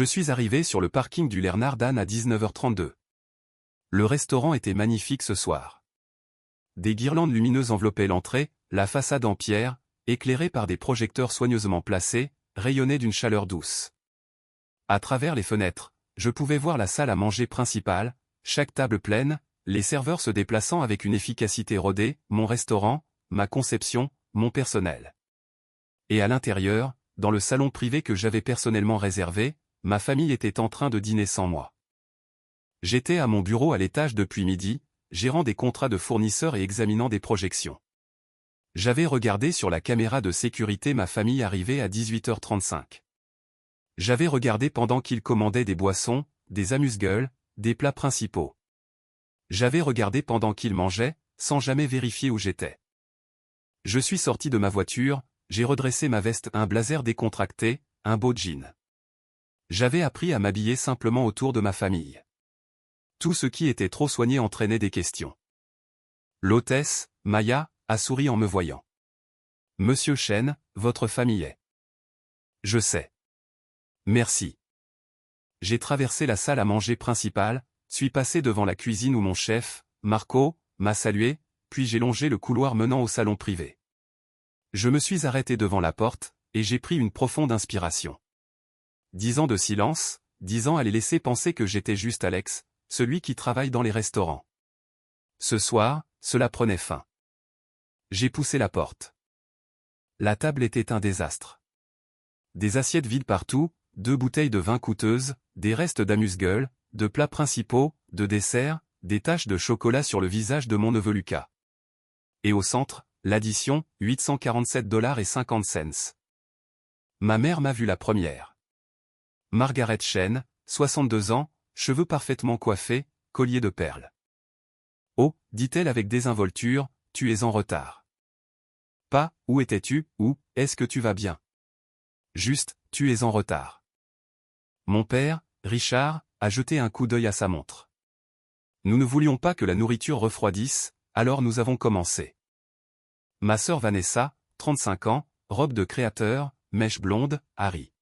Je suis arrivé sur le parking du Lernaardan à 19h32. Le restaurant était magnifique ce soir. Des guirlandes lumineuses enveloppaient l'entrée, la façade en pierre, éclairée par des projecteurs soigneusement placés, rayonnait d'une chaleur douce. À travers les fenêtres, je pouvais voir la salle à manger principale, chaque table pleine, les serveurs se déplaçant avec une efficacité rodée, mon restaurant, ma conception, mon personnel. Et à l'intérieur, dans le salon privé que j'avais personnellement réservé, ma famille était en train de dîner sans moi. J'étais à mon bureau à l'étage depuis midi, gérant des contrats de fournisseurs et examinant des projections. J'avais regardé sur la caméra de sécurité ma famille arriver à 18h35. J'avais regardé pendant qu'ils commandaient des boissons, des amuse-gueules, des plats principaux. J'avais regardé pendant qu'ils mangeaient, sans jamais vérifier où j'étais. Je suis sorti de ma voiture, j'ai redressé ma veste, un blazer décontracté, un beau jean. J'avais appris à m'habiller simplement autour de ma famille. Tout ce qui était trop soigné entraînait des questions. L'hôtesse, Maya, a souri en me voyant. « Monsieur Chen, votre famille est. » « Je sais. » « Merci. » J'ai traversé la salle à manger principale, suis passé devant la cuisine où mon chef, Marco, m'a salué, puis j'ai longé le couloir menant au salon privé. Je me suis arrêté devant la porte, et j'ai pris une profonde inspiration. 10 ans de silence, 10 ans à les laisser penser que j'étais juste Alex, celui qui travaille dans les restaurants. Ce soir, cela prenait fin. J'ai poussé la porte. La table était un désastre. Des assiettes vides partout, 2 bouteilles de vin coûteuses, des restes d'amuse-gueules, de plats principaux, de desserts, des taches de chocolat sur le visage de mon neveu Lucas. Et au centre, l'addition, $847,50. Ma mère m'a vu la première. Margaret Chen, 62 ans, cheveux parfaitement coiffés, collier de perles. « Oh, dit-elle avec désinvolture, tu es en retard. » Pas, où étais-tu, ou, est-ce que tu vas bien? Juste, tu es en retard. Mon père, Richard, a jeté un coup d'œil à sa montre. Nous ne voulions pas que la nourriture refroidisse, alors nous avons commencé. Ma sœur Vanessa, 35 ans, robe de créateur, mèche blonde, Harry.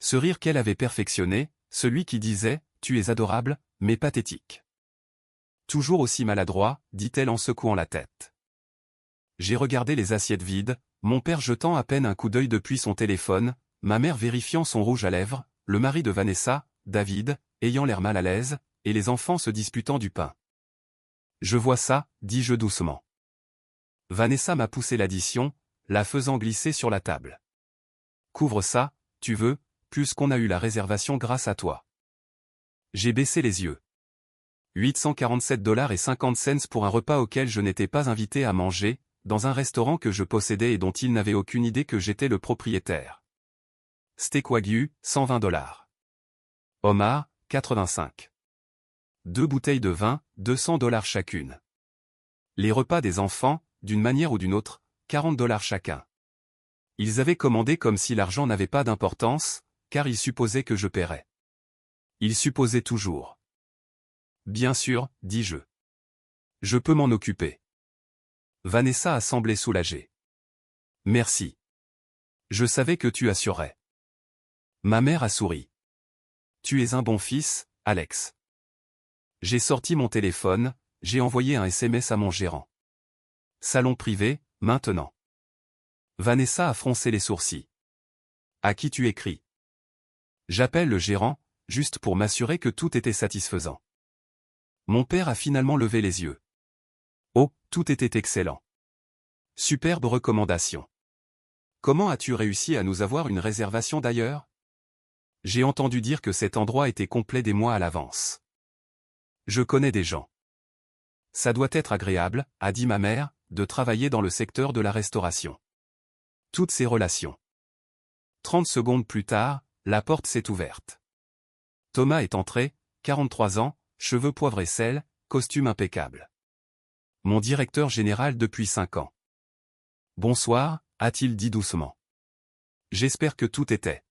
Ce rire qu'elle avait perfectionné, celui qui disait « Tu es adorable, mais pathétique. » Toujours aussi maladroit, dit-elle en secouant la tête. J'ai regardé les assiettes vides, mon père jetant à peine un coup d'œil depuis son téléphone, ma mère vérifiant son rouge à lèvres, le mari de Vanessa, David, ayant l'air mal à l'aise, et les enfants se disputant du pain. « Je vois ça, dis-je doucement. » Vanessa m'a poussé l'addition, la faisant glisser sur la table. « Couvre ça, tu veux, puisqu'on a eu la réservation grâce à toi. » J'ai baissé les yeux. $847,50 pour un repas auquel je n'étais pas invité à manger, dans un restaurant que je possédais et dont il n'avait aucune idée que j'étais le propriétaire. Steak Wagyu, $120. Homard, 85. 2 bouteilles de vin, $200 chacune. Les repas des enfants, d'une manière ou d'une autre, $40 chacun. Ils avaient commandé comme si l'argent n'avait pas d'importance, car ils supposaient que je paierais. Ils supposaient toujours. Bien sûr, dis-je. Je peux m'en occuper. Vanessa a semblé soulagée. Merci. Je savais que tu assurais. Ma mère a souri. Tu es un bon fils, Alex. J'ai sorti mon téléphone, j'ai envoyé un SMS à mon gérant. Salon privé, maintenant. Vanessa a froncé les sourcils. À qui tu écris? J'appelle le gérant, juste pour m'assurer que tout était satisfaisant. Mon père a finalement levé les yeux. Oh, tout était excellent. Superbe recommandation. Comment as-tu réussi à nous avoir une réservation d'ailleurs? J'ai entendu dire que cet endroit était complet des mois à l'avance. Je connais des gens. Ça doit être agréable, a dit ma mère, de travailler dans le secteur de la restauration. Toutes ces relations. 30 secondes plus tard, la porte s'est ouverte. Thomas est entré, 43 ans, cheveux poivre et sel, costume impeccable. Mon directeur général depuis 5 ans. Bonsoir, a-t-il dit doucement. J'espère que tout était.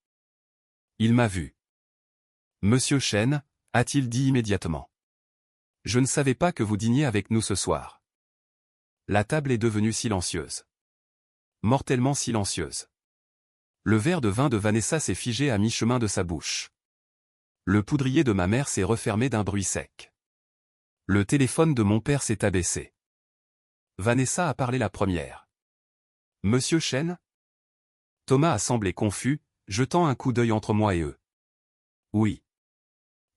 Il m'a vu. Monsieur Chen, a-t-il dit immédiatement. Je ne savais pas que vous dîniez avec nous ce soir. La table est devenue silencieuse. Mortellement silencieuse. Le verre de vin de Vanessa s'est figé à mi-chemin de sa bouche. Le poudrier de ma mère s'est refermé d'un bruit sec. Le téléphone de mon père s'est abaissé. Vanessa a parlé la première. Monsieur Chen? Thomas a semblé confus, jetant un coup d'œil entre moi et eux. Oui.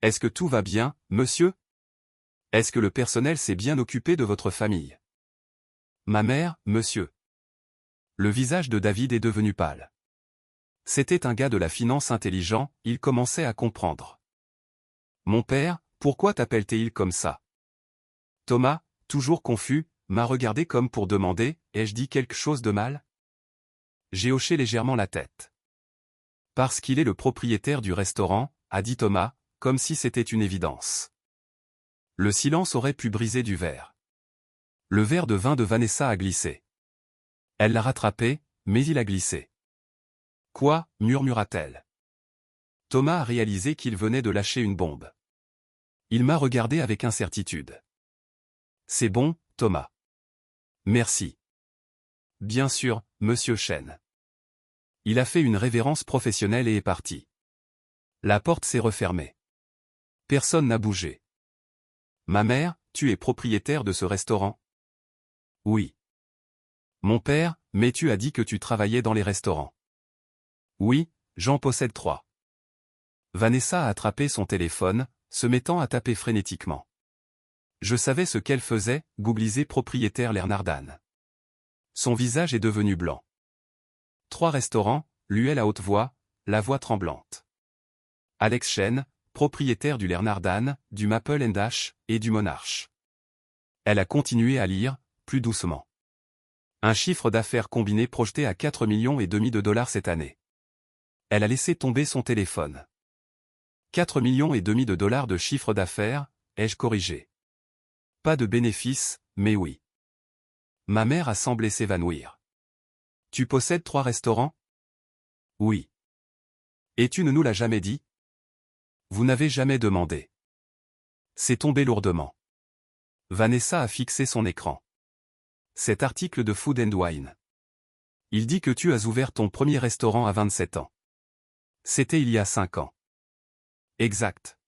Est-ce que tout va bien, monsieur? Est-ce que le personnel s'est bien occupé de votre famille? Ma mère, monsieur. Le visage de David est devenu pâle. C'était un gars de la finance intelligent, il commençait à comprendre. Mon père, pourquoi t'appelle-t-il comme ça? Thomas, toujours confus, m'a regardé comme pour demander, ai-je dit quelque chose de mal? J'ai hoché légèrement la tête. Parce qu'il est le propriétaire du restaurant, a dit Thomas, comme si c'était une évidence. Le silence aurait pu briser du verre. Le verre de vin de Vanessa a glissé. Elle l'a rattrapé, mais il a glissé. Quoi, murmura-t-elle. Thomas a réalisé qu'il venait de lâcher une bombe. Il m'a regardé avec incertitude. C'est bon, Thomas. Merci. Bien sûr, monsieur Chen. Il a fait une révérence professionnelle et est parti. La porte s'est refermée. Personne n'a bougé. Ma mère, tu es propriétaire de ce restaurant? Oui. Mon père, mais tu as dit que tu travaillais dans les restaurants. Oui, j'en possède 3. Vanessa a attrapé son téléphone, se mettant à taper frénétiquement. Je savais ce qu'elle faisait, googlisait propriétaire Lernardan. Son visage est devenu blanc. 3 restaurants, lui-elle à haute voix, la voix tremblante. Alex Chen, propriétaire du Lernardan, du Maple & Dash, et du Monarch. Elle a continué à lire, plus doucement. Un chiffre d'affaires combiné projeté à 4,5 millions de dollars cette année. Elle a laissé tomber son téléphone. 4,5 millions de dollars de chiffre d'affaires, ai-je corrigé. Pas de bénéfices, mais oui. Ma mère a semblé s'évanouir. Tu possèdes 3 restaurants? Oui. Et tu ne nous l'as jamais dit? Vous n'avez jamais demandé. C'est tombé lourdement. Vanessa a fixé son écran. Cet article de Food & Wine. Il dit que tu as ouvert ton premier restaurant à 27 ans. C'était il y a 5 ans. Exact.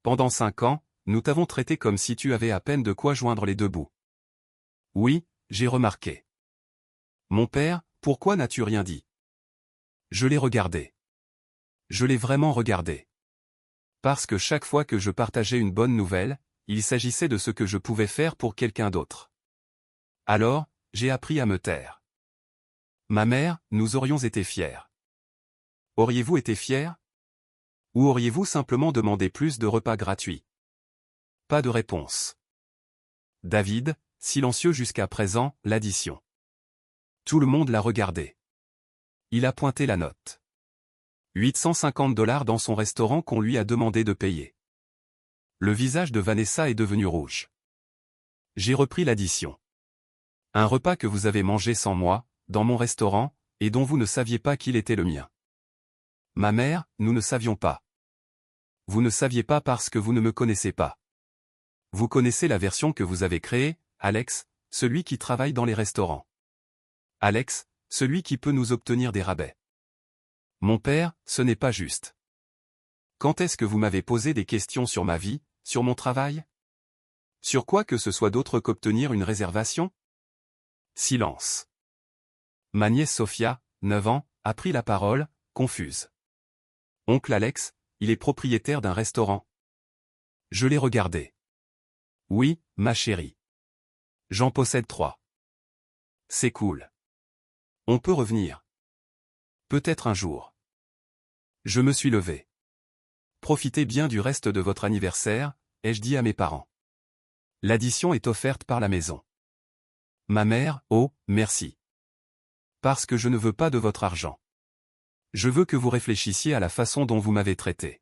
Pendant 5 ans, nous t'avons traité comme si tu avais à peine de quoi joindre les 2 bouts. Oui, j'ai remarqué. Mon père, pourquoi n'as-tu rien dit? Je l'ai regardé. Je l'ai vraiment regardé. Parce que chaque fois que je partageais une bonne nouvelle, il s'agissait de ce que je pouvais faire pour quelqu'un d'autre. Alors, j'ai appris à me taire. Ma mère, nous aurions été fiers. Auriez-vous été fiers? Ou auriez-vous simplement demandé plus de repas gratuits? Pas de réponse. David, silencieux jusqu'à présent, l'addition. Tout le monde l'a regardé. Il a pointé la note. 850 $ dans son restaurant qu'on lui a demandé de payer. Le visage de Vanessa est devenu rouge. J'ai repris l'addition. Un repas que vous avez mangé sans moi, dans mon restaurant, et dont vous ne saviez pas qu'il était le mien. Ma mère, nous ne savions pas. Vous ne saviez pas parce que vous ne me connaissez pas. Vous connaissez la version que vous avez créée, Alex, celui qui travaille dans les restaurants. Alex, celui qui peut nous obtenir des rabais. Mon père, ce n'est pas juste. Quand est-ce que vous m'avez posé des questions sur ma vie, sur mon travail? Sur quoi que ce soit d'autre qu'obtenir une réservation? Silence. Ma nièce Sophia, 9 ans, a pris la parole, confuse. Oncle Alex, il est propriétaire d'un restaurant. Je l'ai regardé. Oui, ma chérie. J'en possède 3. C'est cool. On peut revenir. Peut-être un jour. Je me suis levé. Profitez bien du reste de votre anniversaire, ai-je dit à mes parents. L'addition est offerte par la maison. Ma mère, oh, merci. Parce que je ne veux pas de votre argent. Je veux que vous réfléchissiez à la façon dont vous m'avez traité.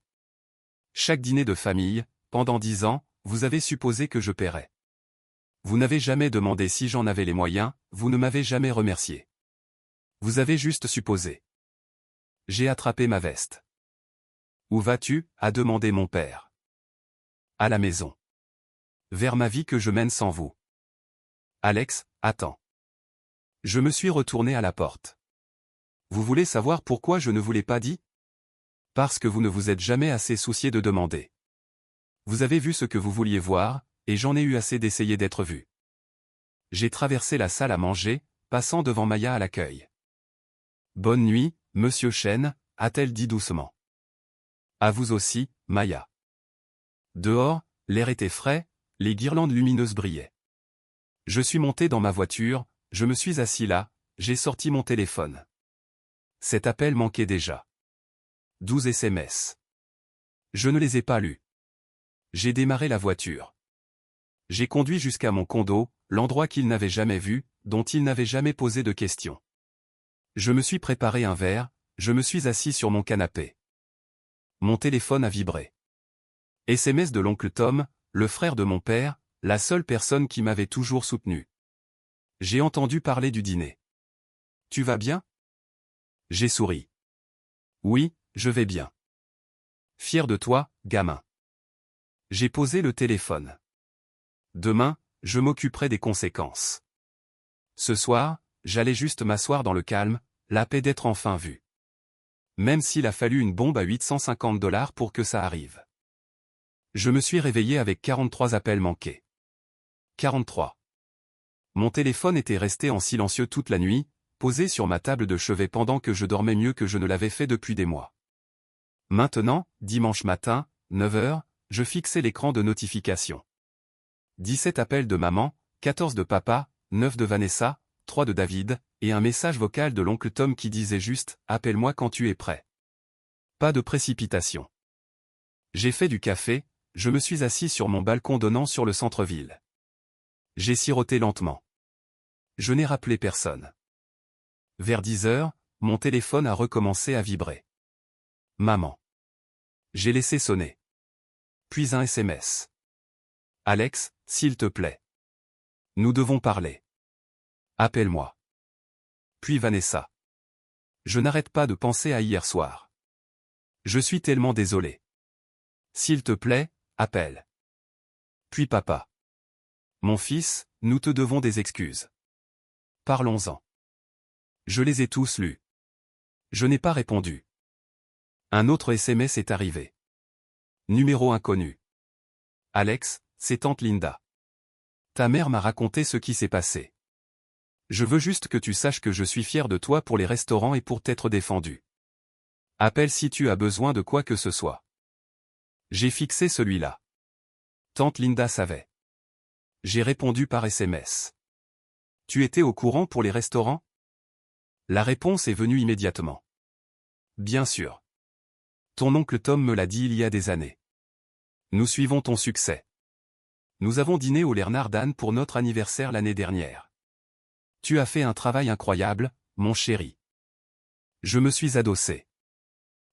Chaque dîner de famille, pendant 10 ans, vous avez supposé que je paierais. Vous n'avez jamais demandé si j'en avais les moyens, vous ne m'avez jamais remercié. Vous avez juste supposé. J'ai attrapé ma veste. Où vas-tu? A demandé mon père. À la maison. Vers ma vie que je mène sans vous. Alex, attends. Je me suis retourné à la porte. Vous voulez savoir pourquoi je ne vous l'ai pas dit? Parce que vous ne vous êtes jamais assez soucié de demander. Vous avez vu ce que vous vouliez voir, et j'en ai eu assez d'essayer d'être vu. J'ai traversé la salle à manger, passant devant Maya à l'accueil. Bonne nuit, monsieur Chen, a-t-elle dit doucement. À vous aussi, Maya. Dehors, l'air était frais, les guirlandes lumineuses brillaient. Je suis monté dans ma voiture, je me suis assis là, j'ai sorti mon téléphone. Cet appel manquait déjà. 12 SMS. Je ne les ai pas lus. J'ai démarré la voiture. J'ai conduit jusqu'à mon condo, l'endroit qu'il n'avait jamais vu, dont il n'avait jamais posé de questions. Je me suis préparé un verre, je me suis assis sur mon canapé. Mon téléphone a vibré. SMS de l'oncle Tom, le frère de mon père, la seule personne qui m'avait toujours soutenu. J'ai entendu parler du dîner. Tu vas bien? J'ai souri. Oui, je vais bien. Fier de toi, gamin. J'ai posé le téléphone. Demain, je m'occuperai des conséquences. Ce soir, j'allais juste m'asseoir dans le calme, la paix d'être enfin vu. Même s'il a fallu une bombe à $850 pour que ça arrive. Je me suis réveillé avec 43 appels manqués. 43. Mon téléphone était resté en silencieux toute la nuit, posé sur ma table de chevet pendant que je dormais mieux que je ne l'avais fait depuis des mois. Maintenant, dimanche matin, 9 h, je fixais l'écran de notification. 17 appels de maman, 14 de papa, 9 de Vanessa, 3 de David, et un message vocal de l'oncle Tom qui disait juste « Appelle-moi quand tu es prêt ». Pas de précipitation. J'ai fait du café, je me suis assis sur mon balcon donnant sur le centre-ville. J'ai siroté lentement. Je n'ai rappelé personne. Vers 10 h, mon téléphone a recommencé à vibrer. Maman. J'ai laissé sonner. Puis un SMS. Alex, s'il te plaît. Nous devons parler. Appelle-moi. Puis Vanessa. Je n'arrête pas de penser à hier soir. Je suis tellement désolé. S'il te plaît, appelle. Puis papa. Mon fils, nous te devons des excuses. Parlons-en. Je les ai tous lus. Je n'ai pas répondu. Un autre SMS est arrivé. Numéro inconnu. Alex, c'est tante Linda. Ta mère m'a raconté ce qui s'est passé. Je veux juste que tu saches que je suis fier de toi pour les restaurants et pour t'être défendu. Appelle si tu as besoin de quoi que ce soit. J'ai fixé celui-là. Tante Linda savait. J'ai répondu par SMS. Tu étais au courant pour les restaurants? La réponse est venue immédiatement. Bien sûr. Ton oncle Tom me l'a dit il y a des années. Nous suivons ton succès. Nous avons dîné au Lernar Dan pour notre anniversaire l'année dernière. Tu as fait un travail incroyable, mon chéri. Je me suis adossé.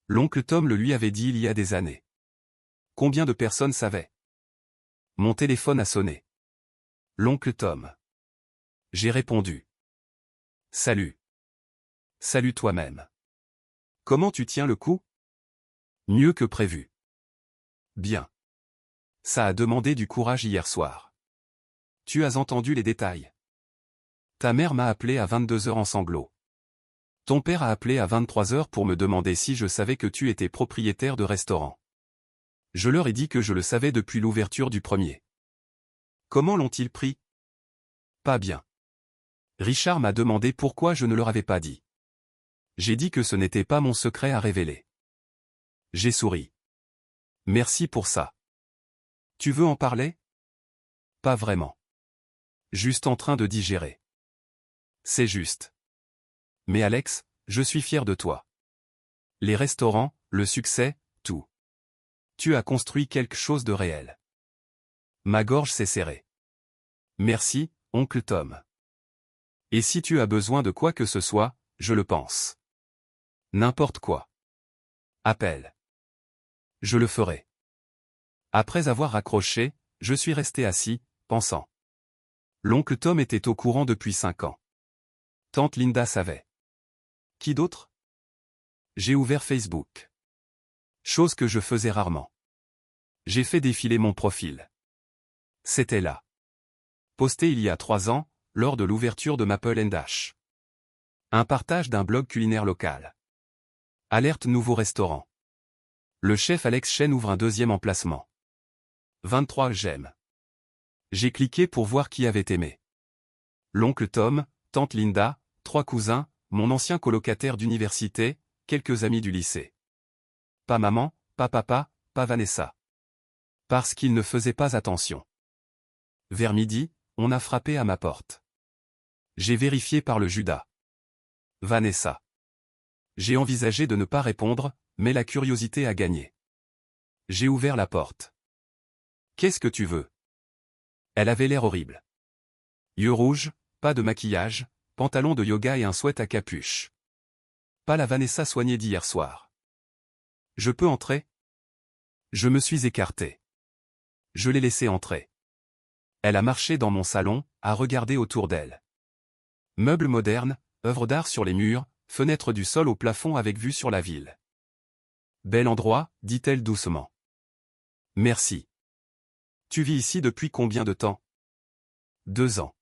L'oncle Tom le lui avait dit il y a des années. Combien de personnes savaient? Mon téléphone a sonné. L'oncle Tom. J'ai répondu. Salut. Salut toi-même. Comment tu tiens le coup? Mieux que prévu. Bien. Ça a demandé du courage hier soir. Tu as entendu les détails. Ta mère m'a appelé à 22 h en sanglots. Ton père a appelé à 23 h pour me demander si je savais que tu étais propriétaire de restaurant. Je leur ai dit que je le savais depuis l'ouverture du premier. Comment l'ont-ils pris? Pas bien. Richard m'a demandé pourquoi je ne leur avais pas dit. J'ai dit que ce n'était pas mon secret à révéler. J'ai souri. Merci pour ça. Tu veux en parler? Pas vraiment. Juste en train de digérer. C'est juste. Mais Alex, je suis fier de toi. Les restaurants, le succès, tout. Tu as construit quelque chose de réel. Ma gorge s'est serrée. Merci, oncle Tom. Et si tu as besoin de quoi que ce soit, je le pense. N'importe quoi. Appelle. Je le ferai. Après avoir raccroché, je suis resté assis, pensant. L'oncle Tom était au courant depuis 5 ans. Tante Linda savait. Qui d'autre? J'ai ouvert Facebook. Chose que je faisais rarement. J'ai fait défiler mon profil. C'était là. Posté il y a 3 ans, lors de l'ouverture de Maple & Dash. Un partage d'un blog culinaire local. Alerte nouveau restaurant. Le chef Alex Chen ouvre un deuxième emplacement. 23 j'aime. J'ai cliqué pour voir qui avait aimé. L'oncle Tom, tante Linda, 3 cousins, mon ancien colocataire d'université, quelques amis du lycée. Pas maman, pas papa, pas Vanessa. Parce qu'il ne faisait pas attention. Vers midi, on a frappé à ma porte. J'ai vérifié par le Judas. Vanessa. J'ai envisagé de ne pas répondre, mais la curiosité a gagné. J'ai ouvert la porte. Qu'est-ce que tu veux? Elle avait l'air horrible. Yeux rouges, pas de maquillage, pantalon de yoga et un sweat à capuche. Pas la Vanessa soignée d'hier soir. Je peux entrer? Je me suis écarté. Je l'ai laissée entrer. Elle a marché dans mon salon, a regardé autour d'elle. Meubles modernes, œuvres d'art sur les murs, fenêtres du sol au plafond avec vue sur la ville. Bel endroit, dit-elle doucement. Merci. Tu vis ici depuis combien de temps? 2 ans.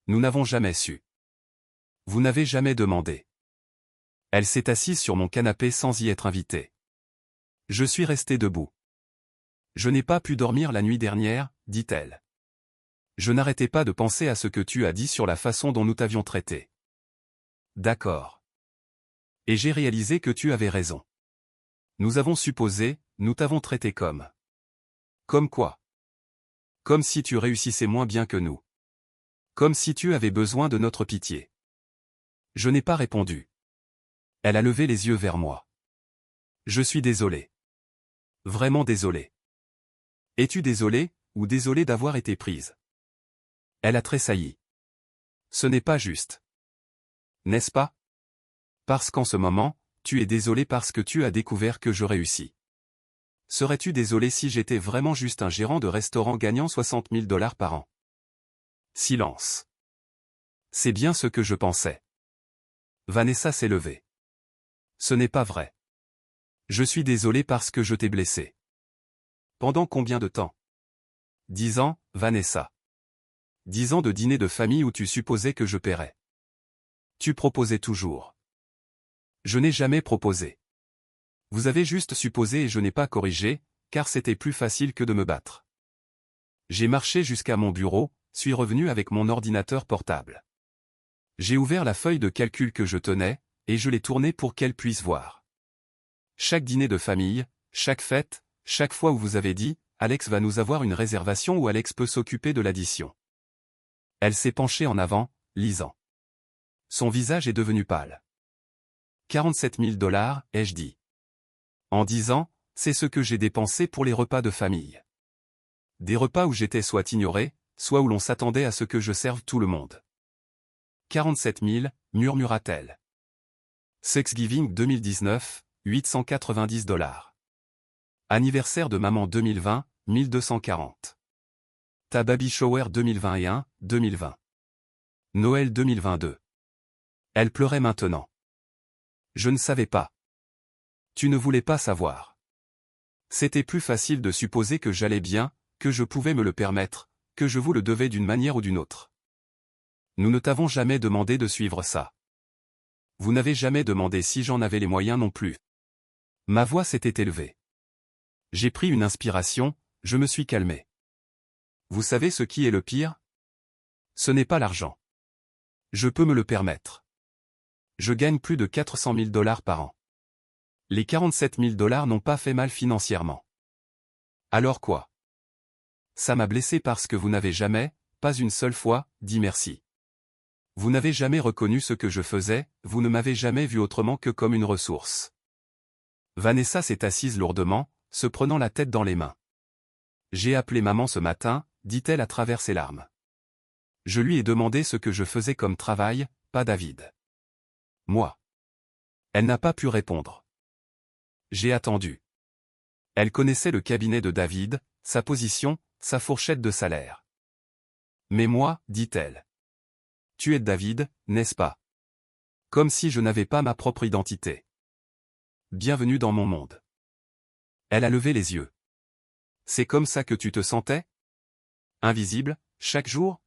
Nous n'avons jamais su. Vous n'avez jamais demandé. Elle s'est assise sur mon canapé sans y être invitée. Je suis resté debout. Je n'ai pas pu dormir la nuit dernière, dit-elle. Je n'arrêtais pas de penser à ce que tu as dit sur la façon dont nous t'avions traité. D'accord. Et j'ai réalisé que tu avais raison. Nous avons supposé, nous t'avons traité comme. Comme quoi? Comme si tu réussissais moins bien que nous. Comme si tu avais besoin de notre pitié. Je n'ai pas répondu. Elle a levé les yeux vers moi. Je suis désolé. Vraiment désolé. Es-tu désolé, ou désolé d'avoir été prise? Elle a tressailli. Ce n'est pas juste. N'est-ce pas? Parce qu'en ce moment, tu es désolé parce que tu as découvert que je réussis. Serais-tu désolé si j'étais vraiment juste un gérant de restaurant gagnant 60 000 $ par an? Silence. C'est bien ce que je pensais. Vanessa s'est levée. Ce n'est pas vrai. Je suis désolé parce que je t'ai blessé. Pendant combien de temps? 10 ans, Vanessa. 10 ans de dîner de famille où tu supposais que je paierais. Tu proposais toujours. Je n'ai jamais proposé. Vous avez juste supposé et je n'ai pas corrigé, car c'était plus facile que de me battre. J'ai marché jusqu'à mon bureau, suis revenu avec mon ordinateur portable. J'ai ouvert la feuille de calcul que je tenais, et je l'ai tournée pour qu'elle puisse voir. Chaque dîner de famille, chaque fête, chaque fois où vous avez dit, Alex va nous avoir une réservation ou Alex peut s'occuper de l'addition. Elle s'est penchée en avant, lisant. Son visage est devenu pâle. 47 000 $, ai-je dit. En 10 ans, c'est ce que j'ai dépensé pour les repas de famille. Des repas où j'étais soit ignoré, soit où l'on s'attendait à ce que je serve tout le monde. 47 000, murmura-t-elle. Thanksgiving 2019, 890 $. Anniversaire de maman 2020, 1240. Ta baby shower 2021, 2020. Noël 2022. Elle pleurait maintenant. Je ne savais pas. Tu ne voulais pas savoir. C'était plus facile de supposer que j'allais bien, que je pouvais me le permettre, que je vous le devais d'une manière ou d'une autre. Nous ne t'avons jamais demandé de suivre ça. Vous n'avez jamais demandé si j'en avais les moyens non plus. Ma voix s'était élevée. J'ai pris une inspiration, je me suis calmé. Vous savez ce qui est le pire? Ce n'est pas l'argent. Je peux me le permettre. Je gagne plus de 400 000 $ par an. Les 47 000 $ n'ont pas fait mal financièrement. Alors quoi? Ça m'a blessé parce que vous n'avez jamais, pas une seule fois, dit merci. Vous n'avez jamais reconnu ce que je faisais, vous ne m'avez jamais vu autrement que comme une ressource. Vanessa s'est assise lourdement, se prenant la tête dans les mains. J'ai appelé maman ce matin, dit-elle à travers ses larmes. Je lui ai demandé ce que je faisais comme travail, pas David. Moi. Elle n'a pas pu répondre. J'ai attendu. Elle connaissait le cabinet de David, sa position, sa fourchette de salaire. Mais moi, dit-elle. Tu es David, n'est-ce pas? Comme si je n'avais pas ma propre identité. Bienvenue dans mon monde. Elle a levé les yeux. C'est comme ça que tu te sentais? Invisible, chaque jour?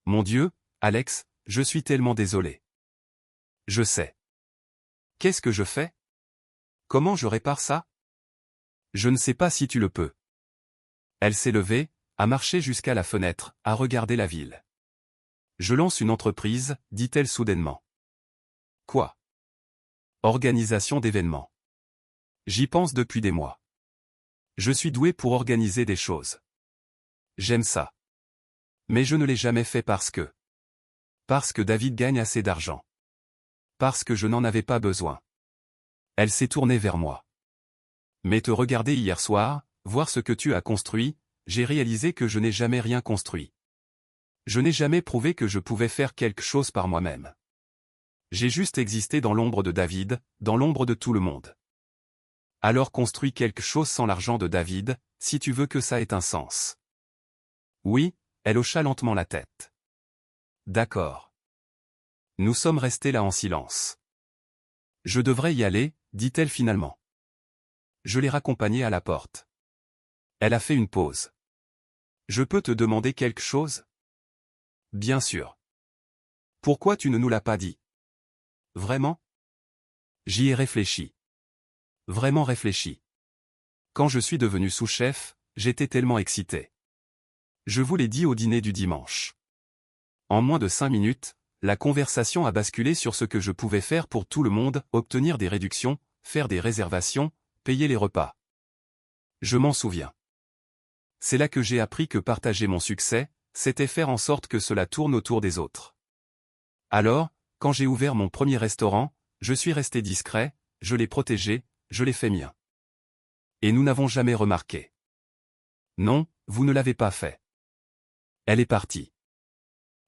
Mon Dieu, Alex, je suis tellement désolé. Je sais. Qu'est-ce que je fais? Comment je répare ça? Je ne sais pas si tu le peux. Elle s'est levée, a marché jusqu'à la fenêtre, a regardé la ville. Je lance une entreprise, dit-elle soudainement. Quoi? Organisation d'événements. J'y pense depuis des mois. Je suis doué pour organiser des choses. J'aime ça. Mais je ne l'ai jamais fait parce que David gagne assez d'argent. Parce que je n'en avais pas besoin. Elle s'est tournée vers moi. Mais te regarder hier soir, voir ce que tu as construit, j'ai réalisé que je n'ai jamais rien construit. Je n'ai jamais prouvé que je pouvais faire quelque chose par moi-même. J'ai juste existé dans l'ombre de David, dans l'ombre de tout le monde. Alors construis quelque chose sans l'argent de David, si tu veux que ça ait un sens. Oui, elle hocha lentement la tête. D'accord. Nous sommes restés là en silence. Je devrais y aller, dit-elle finalement. Je l'ai raccompagnée à la porte. Elle a fait une pause. Je peux te demander quelque chose? Bien sûr. Pourquoi tu ne nous l'as pas dit? Vraiment? J'y ai réfléchi. Vraiment réfléchi. Quand je suis devenu sous-chef, j'étais tellement excité. Je vous l'ai dit au dîner du dimanche. En moins de 5 minutes, la conversation a basculé sur ce que je pouvais faire pour tout le monde, obtenir des réductions, faire des réservations, payer les repas. Je m'en souviens. C'est là que j'ai appris que partager mon succès, c'était faire en sorte que cela tourne autour des autres. Alors, quand j'ai ouvert mon premier restaurant, je suis resté discret, je l'ai protégé, je l'ai fait mien. Et nous n'avons jamais remarqué. Non, vous ne l'avez pas fait. Elle est partie.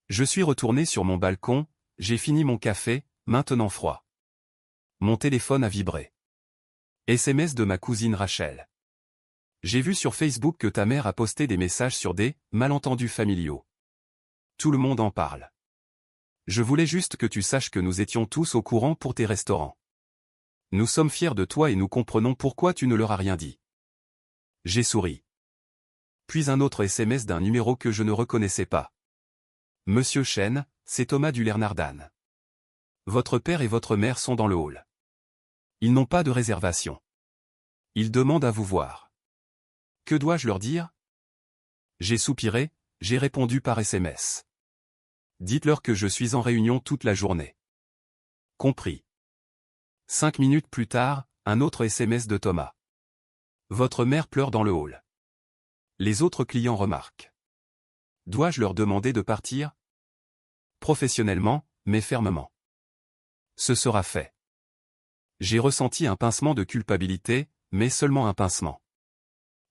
Je suis retourné sur mon balcon, j'ai fini mon café, maintenant froid. Mon téléphone a vibré. SMS de ma cousine Rachel. J'ai vu sur Facebook que ta mère a posté des messages sur des malentendus familiaux. Tout le monde en parle. Je voulais juste que tu saches que nous étions tous au courant pour tes restaurants. Nous sommes fiers de toi et nous comprenons pourquoi tu ne leur as rien dit. J'ai souri. Puis un autre SMS d'un numéro que je ne reconnaissais pas. Monsieur Chen, c'est Thomas du Lernardan. Votre père et votre mère sont dans le hall. Ils n'ont pas de réservation. Ils demandent à vous voir. Que dois-je leur dire? J'ai soupiré, j'ai répondu par SMS. Dites-leur que je suis en réunion toute la journée. Compris. 5 minutes plus tard, un autre SMS de Thomas. Votre mère pleure dans le hall. Les autres clients remarquent. Dois-je leur demander de partir? Professionnellement, mais fermement. Ce sera fait. J'ai ressenti un pincement de culpabilité, mais seulement un pincement.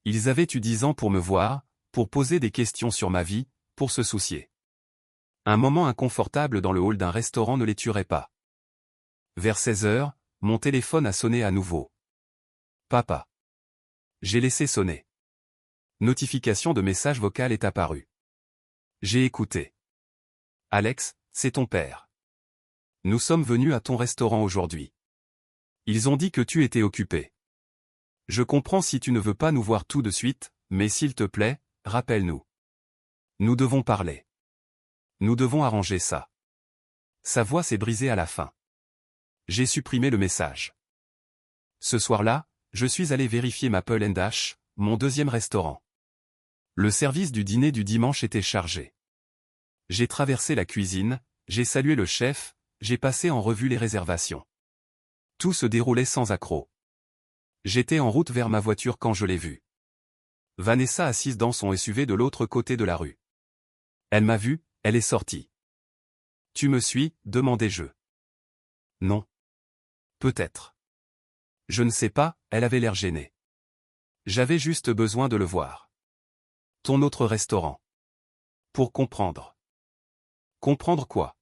Ils avaient eu 10 ans pour me voir, pour poser des questions sur ma vie, pour se soucier. Un moment inconfortable dans le hall d'un restaurant ne les tuerait pas. Vers 16 heures, mon téléphone a sonné à nouveau. Papa. J'ai laissé sonner. Notification de message vocal est apparue. J'ai écouté. Alex, c'est ton père. Nous sommes venus à ton restaurant aujourd'hui. Ils ont dit que tu étais occupé. Je comprends si tu ne veux pas nous voir tout de suite, mais s'il te plaît, rappelle-nous. Nous devons parler. Nous devons arranger ça. Sa voix s'est brisée à la fin. J'ai supprimé le message. Ce soir-là, je suis allé vérifier Maple & Dash, mon deuxième restaurant. Le service du dîner du dimanche était chargé. J'ai traversé la cuisine, j'ai salué le chef, j'ai passé en revue les réservations. Tout se déroulait sans accroc. J'étais en route vers ma voiture quand je l'ai vue. Vanessa assise dans son SUV de l'autre côté de la rue. Elle m'a vu, elle est sortie. Tu me suis, demandai-je. Non. Peut-être. Je ne sais pas, elle avait l'air gênée. J'avais juste besoin de le voir. Ton autre restaurant. Pour comprendre. Comprendre quoi?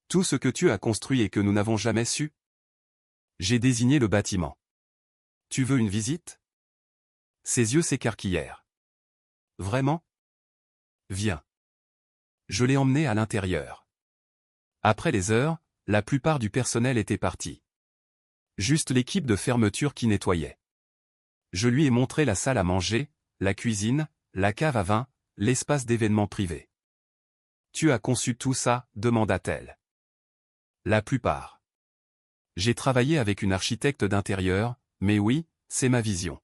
Tout ce que tu as construit et que nous n'avons jamais su? J'ai désigné le bâtiment. Tu veux une visite? Ses yeux s'écarquillèrent. Vraiment? Viens. Je l'ai emmené à l'intérieur. Après les heures, la plupart du personnel était parti. Juste l'équipe de fermeture qui nettoyait. Je lui ai montré la salle à manger, la cuisine, la cave à vin, l'espace d'événements privés. Tu as conçu tout ça, demanda-t-elle. La plupart. J'ai travaillé avec une architecte d'intérieur, mais oui, c'est ma vision.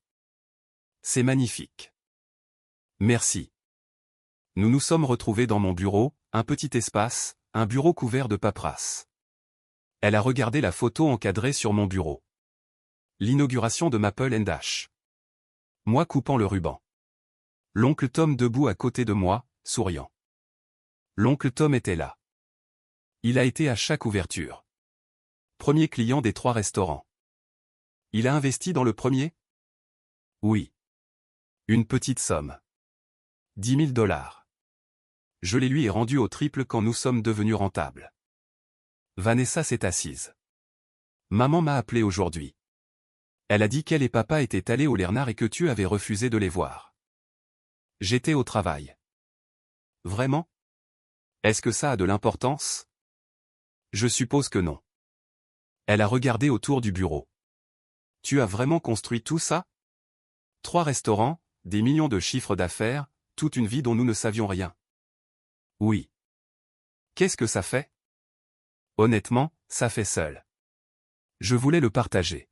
C'est magnifique. Merci. Nous nous sommes retrouvés dans mon bureau, un petit espace, un bureau couvert de paperasse. Elle a regardé la photo encadrée sur mon bureau. L'inauguration de Maple & Dash. Moi coupant le ruban. L'oncle Tom debout à côté de moi, souriant. L'oncle Tom était là. Il a été à chaque ouverture. Premier client des 3 restaurants. Il a investi dans le premier? Oui. Une petite somme. 10 000 $. Je les lui ai rendus au triple quand nous sommes devenus rentables. Vanessa s'est assise. Maman m'a appelé aujourd'hui. Elle a dit qu'elle et papa étaient allés au Lernard et que tu avais refusé de les voir. J'étais au travail. Vraiment? Est-ce que ça a de l'importance? Je suppose que non. Elle a regardé autour du bureau. Tu as vraiment construit tout ça? 3 restaurants, des millions de chiffres d'affaires, toute une vie dont nous ne savions rien. Oui. Qu'est-ce que ça fait? Honnêtement, ça fait seul. Je voulais le partager.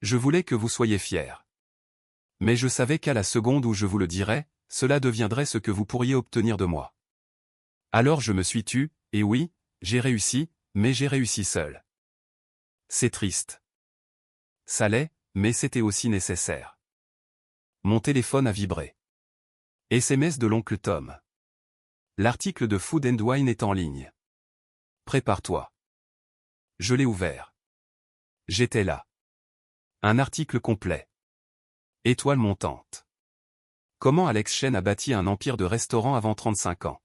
Je voulais que vous soyez fiers. Mais je savais qu'à la seconde où je vous le dirais, cela deviendrait ce que vous pourriez obtenir de moi. Alors je me suis tue, et oui, j'ai réussi, mais j'ai réussi seul. C'est triste. Ça l'est, mais c'était aussi nécessaire. Mon téléphone a vibré. SMS de l'oncle Tom. L'article de Food & Wine est en ligne. Prépare-toi. Je l'ai ouvert. J'étais là. Un article complet. Étoile montante. Comment Alex Chen a bâti un empire de restaurants avant 35 ans.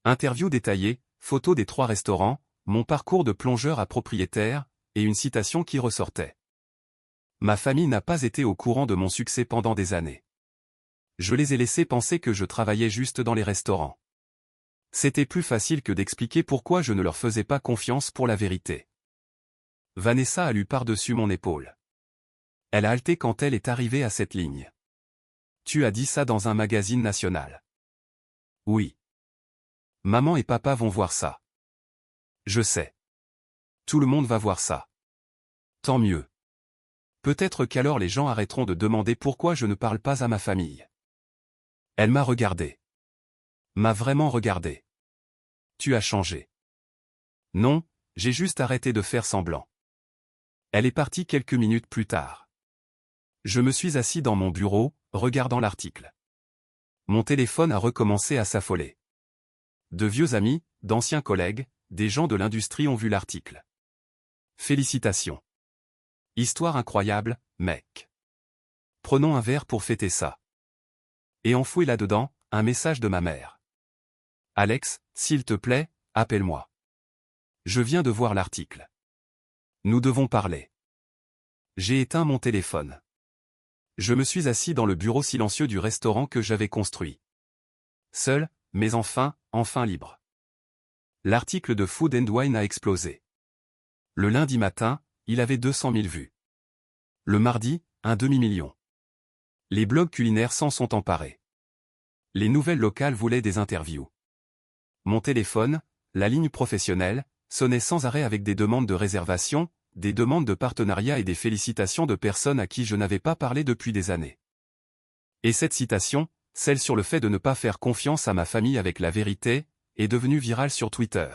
Interview détaillée, photo des 3 restaurants, mon parcours de plongeur à propriétaire, et une citation qui ressortait. Ma famille n'a pas été au courant de mon succès pendant des années. Je les ai laissés penser que je travaillais juste dans les restaurants. C'était plus facile que d'expliquer pourquoi je ne leur faisais pas confiance pour la vérité. Vanessa a lu par-dessus mon épaule. Elle a halté quand elle est arrivée à cette ligne. Tu as dit ça dans un magazine national. Oui. Maman et papa vont voir ça. Je sais. Tout le monde va voir ça. Tant mieux. Peut-être qu'alors les gens arrêteront de demander pourquoi je ne parle pas à ma famille. Elle m'a regardé. M'a vraiment regardé. Tu as changé. Non, j'ai juste arrêté de faire semblant. Elle est partie quelques minutes plus tard. Je me suis assis dans mon bureau, regardant l'article. Mon téléphone a recommencé à s'affoler. De vieux amis, d'anciens collègues, des gens de l'industrie ont vu l'article. Félicitations. Histoire incroyable, mec. Prenons un verre pour fêter ça. Et enfoui là-dedans, un message de ma mère. Alex, s'il te plaît, appelle-moi. Je viens de voir l'article. Nous devons parler. J'ai éteint mon téléphone. Je me suis assis dans le bureau silencieux du restaurant que j'avais construit. Seul, mais enfin libre. L'article de Food & Wine a explosé. Le lundi matin, il avait 200 000 vues. Le mardi, un demi-million. Les blogs culinaires s'en sont emparés. Les nouvelles locales voulaient des interviews. Mon téléphone, la ligne professionnelle, sonnait sans arrêt avec des demandes de réservation, des demandes de partenariat et des félicitations de personnes à qui je n'avais pas parlé depuis des années. Et cette citation, celle sur le fait de ne pas faire confiance à ma famille avec la vérité, est devenue virale sur Twitter.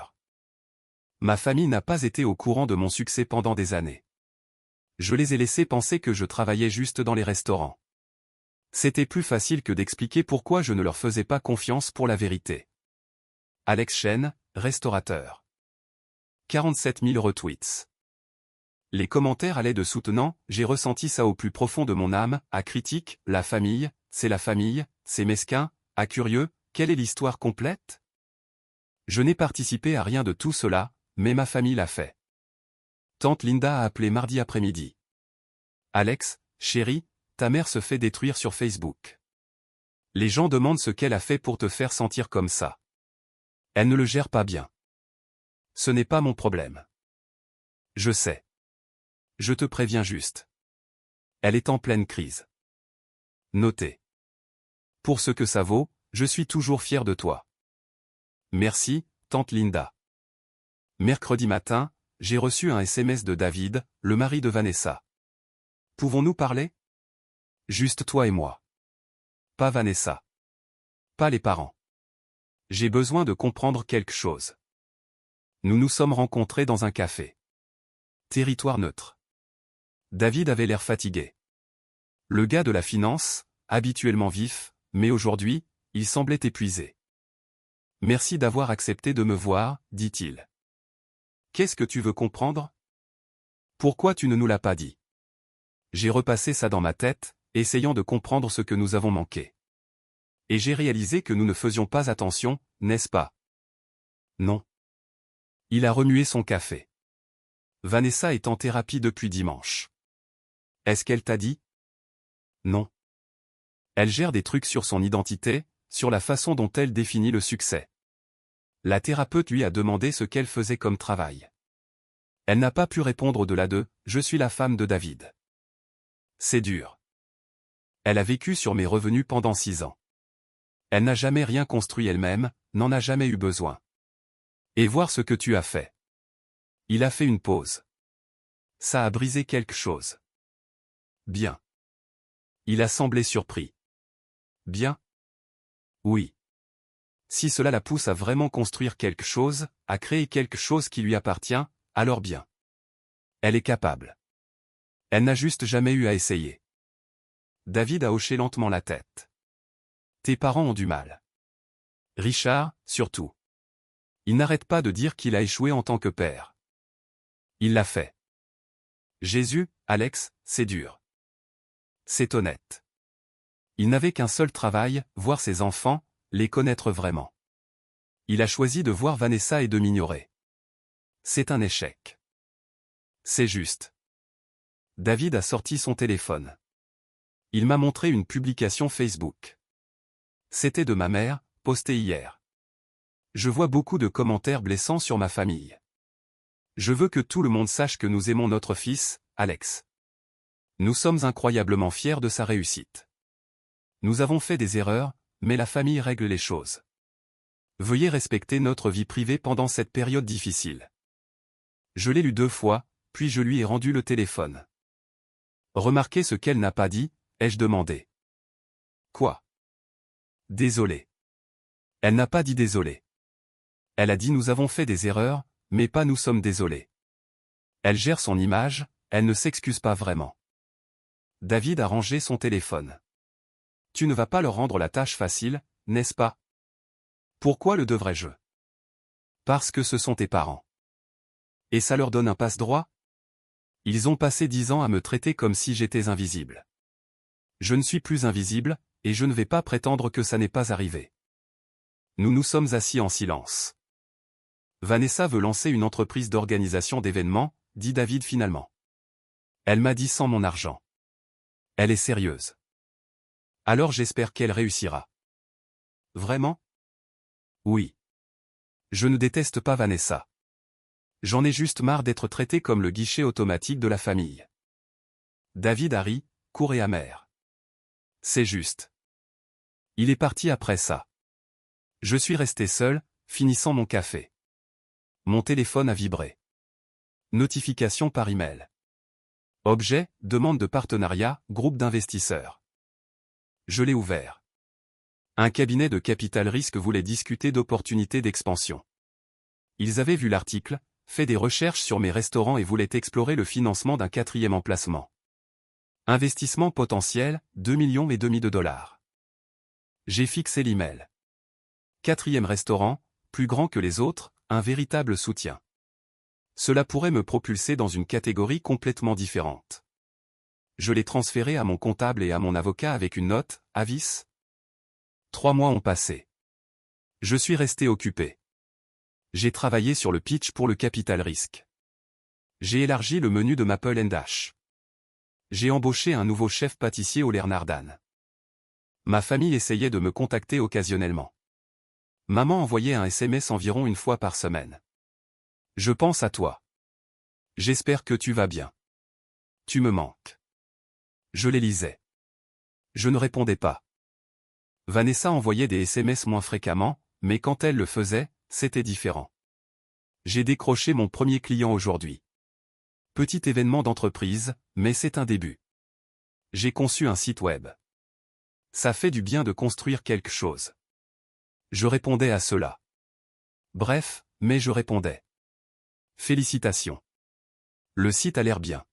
Ma famille n'a pas été au courant de mon succès pendant des années. Je les ai laissés penser que je travaillais juste dans les restaurants. C'était plus facile que d'expliquer pourquoi je ne leur faisais pas confiance pour la vérité. Alex Chen, restaurateur. 47 000 retweets. Les commentaires allaient de soutenant, j'ai ressenti ça au plus profond de mon âme, à critique, la famille, c'est mesquin, à curieux, quelle est l'histoire complète? Je n'ai participé à rien de tout cela, mais ma famille l'a fait. Tante Linda a appelé mardi après-midi. Alex, chérie, ta mère se fait détruire sur Facebook. Les gens demandent ce qu'elle a fait pour te faire sentir comme ça. Elle ne le gère pas bien. Ce n'est pas mon problème. Je sais. Je te préviens juste. Elle est en pleine crise. Notez. Pour ce que ça vaut, je suis toujours fier de toi. Merci, tante Linda. Mercredi matin, j'ai reçu un SMS de David, le mari de Vanessa. Pouvons-nous parler? Juste toi et moi. Pas Vanessa. Pas les parents. J'ai besoin de comprendre quelque chose. Nous nous sommes rencontrés dans un café. Territoire neutre. David avait l'air fatigué. Le gars de la finance, habituellement vif, mais aujourd'hui, il semblait épuisé. Merci d'avoir accepté de me voir, dit-il. Qu'est-ce que tu veux comprendre? Pourquoi tu ne nous l'as pas dit? J'ai repassé ça dans ma tête, essayant de comprendre ce que nous avons manqué. Et j'ai réalisé que nous ne faisions pas attention, n'est-ce pas? Non. Il a remué son café. Vanessa est en thérapie depuis dimanche. Est-ce qu'elle t'a dit? Non. Elle gère des trucs sur son identité, sur la façon dont elle définit le succès. La thérapeute lui a demandé ce qu'elle faisait comme travail. Elle n'a pas pu répondre au-delà de « Je suis la femme de David ». C'est dur. Elle a vécu sur mes revenus pendant 6 ans. Elle n'a jamais rien construit elle-même, n'en a jamais eu besoin. Et voir ce que tu as fait. Il a fait une pause. Ça a brisé quelque chose. Bien. Il a semblé surpris. Bien? Oui. Si cela la pousse à vraiment construire quelque chose, à créer quelque chose qui lui appartient, alors bien. Elle est capable. Elle n'a juste jamais eu à essayer. David a hoché lentement la tête. Tes parents ont du mal. Richard, surtout. Il n'arrête pas de dire qu'il a échoué en tant que père. Il l'a fait. Jésus, Alex, c'est dur. C'est honnête. Il n'avait qu'un seul travail, voir ses enfants, les connaître vraiment. Il a choisi de voir Vanessa et de m'ignorer. C'est un échec. C'est juste. David a sorti son téléphone. Il m'a montré une publication Facebook. C'était de ma mère, postée hier. Je vois beaucoup de commentaires blessants sur ma famille. Je veux que tout le monde sache que nous aimons notre fils, Alex. Nous sommes incroyablement fiers de sa réussite. Nous avons fait des erreurs, mais la famille règle les choses. Veuillez respecter notre vie privée pendant cette période difficile. Je l'ai lu 2 fois, puis je lui ai rendu le téléphone. Remarquez ce qu'elle n'a pas dit, ai-je demandé. Quoi? Désolé. Elle n'a pas dit désolé. Elle a dit nous avons fait des erreurs, mais pas nous sommes désolés. Elle gère son image, elle ne s'excuse pas vraiment. David a rangé son téléphone. Tu ne vas pas leur rendre la tâche facile, n'est-ce pas? Pourquoi le devrais-je? Parce que ce sont tes parents. Et ça leur donne un passe-droit? Ils ont passé 10 ans à me traiter comme si j'étais invisible. Je ne suis plus invisible, et je ne vais pas prétendre que ça n'est pas arrivé. Nous nous sommes assis en silence. Vanessa veut lancer une entreprise d'organisation d'événements, dit David finalement. Elle m'a dit sans mon argent. Elle est sérieuse. Alors j'espère qu'elle réussira. Vraiment? Oui. Je ne déteste pas Vanessa. J'en ai juste marre d'être traité comme le guichet automatique de la famille. David a ri, court et amer. C'est juste. Il est parti après ça. Je suis resté seul, finissant mon café. Mon téléphone a vibré. Notification par email. Objet, demande de partenariat, groupe d'investisseurs. Je l'ai ouvert. Un cabinet de capital risque voulait discuter d'opportunités d'expansion. Ils avaient vu l'article, fait des recherches sur mes restaurants et voulaient explorer le financement d'un 4e emplacement. Investissement potentiel, 2,5 millions de dollars. J'ai fixé l'email. 4e restaurant, plus grand que les autres, un véritable soutien. Cela pourrait me propulser dans une catégorie complètement différente. Je l'ai transféré à mon comptable et à mon avocat avec une note, avis. 3 mois ont passé. Je suis resté occupé. J'ai travaillé sur le pitch pour le capital risque. J'ai élargi le menu de Maple & Dash. J'ai embauché un nouveau chef pâtissier au Lernardan. Ma famille essayait de me contacter occasionnellement. Maman envoyait un SMS environ 1 fois par semaine. Je pense à toi. J'espère que tu vas bien. Tu me manques. Je les lisais. Je ne répondais pas. Vanessa envoyait des SMS moins fréquemment, mais quand elle le faisait, c'était différent. J'ai décroché mon premier client aujourd'hui. Petit événement d'entreprise, mais c'est un début. J'ai conçu un site web. Ça fait du bien de construire quelque chose. Je répondais à cela. Bref, mais je répondais. Félicitations. Le site a l'air bien.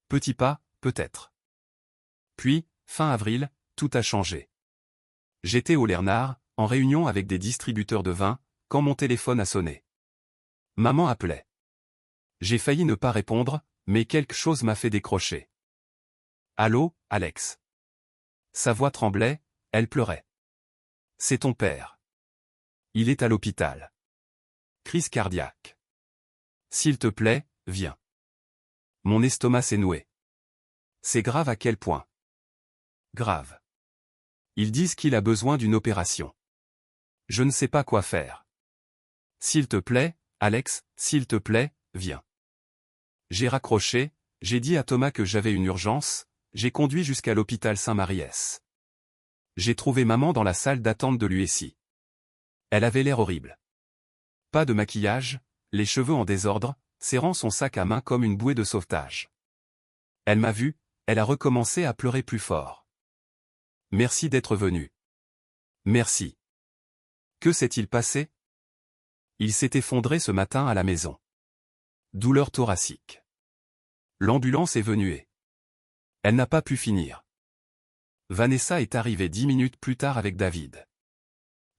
Petit pas, peut-être. Puis, fin avril, tout a changé. J'étais au Lernard, en réunion avec des distributeurs de vin, quand mon téléphone a sonné. Maman appelait. J'ai failli ne pas répondre, mais quelque chose m'a fait décrocher. Allô, Alex. Sa voix tremblait, elle pleurait. C'est ton père. Il est à l'hôpital. Crise cardiaque. S'il te plaît, viens. Mon estomac s'est noué. C'est grave à quel point? Grave. Ils disent qu'il a besoin d'une opération. Je ne sais pas quoi faire. S'il te plaît, Alex, s'il te plaît, viens. J'ai raccroché, j'ai dit à Thomas que j'avais une urgence, j'ai conduit jusqu'à l'hôpital Saint-Marie-S. J'ai trouvé maman dans la salle d'attente de l'USI. Elle avait l'air horrible. Pas de maquillage, les cheveux en désordre, serrant son sac à main comme une bouée de sauvetage. Elle m'a vu, elle a recommencé à pleurer plus fort. Merci d'être venu. Merci. Que s'est-il passé? Il s'est effondré ce matin à la maison. Douleur thoracique. L'ambulance est venue et elle n'a pas pu finir. Vanessa est arrivée 10 minutes plus tard avec David.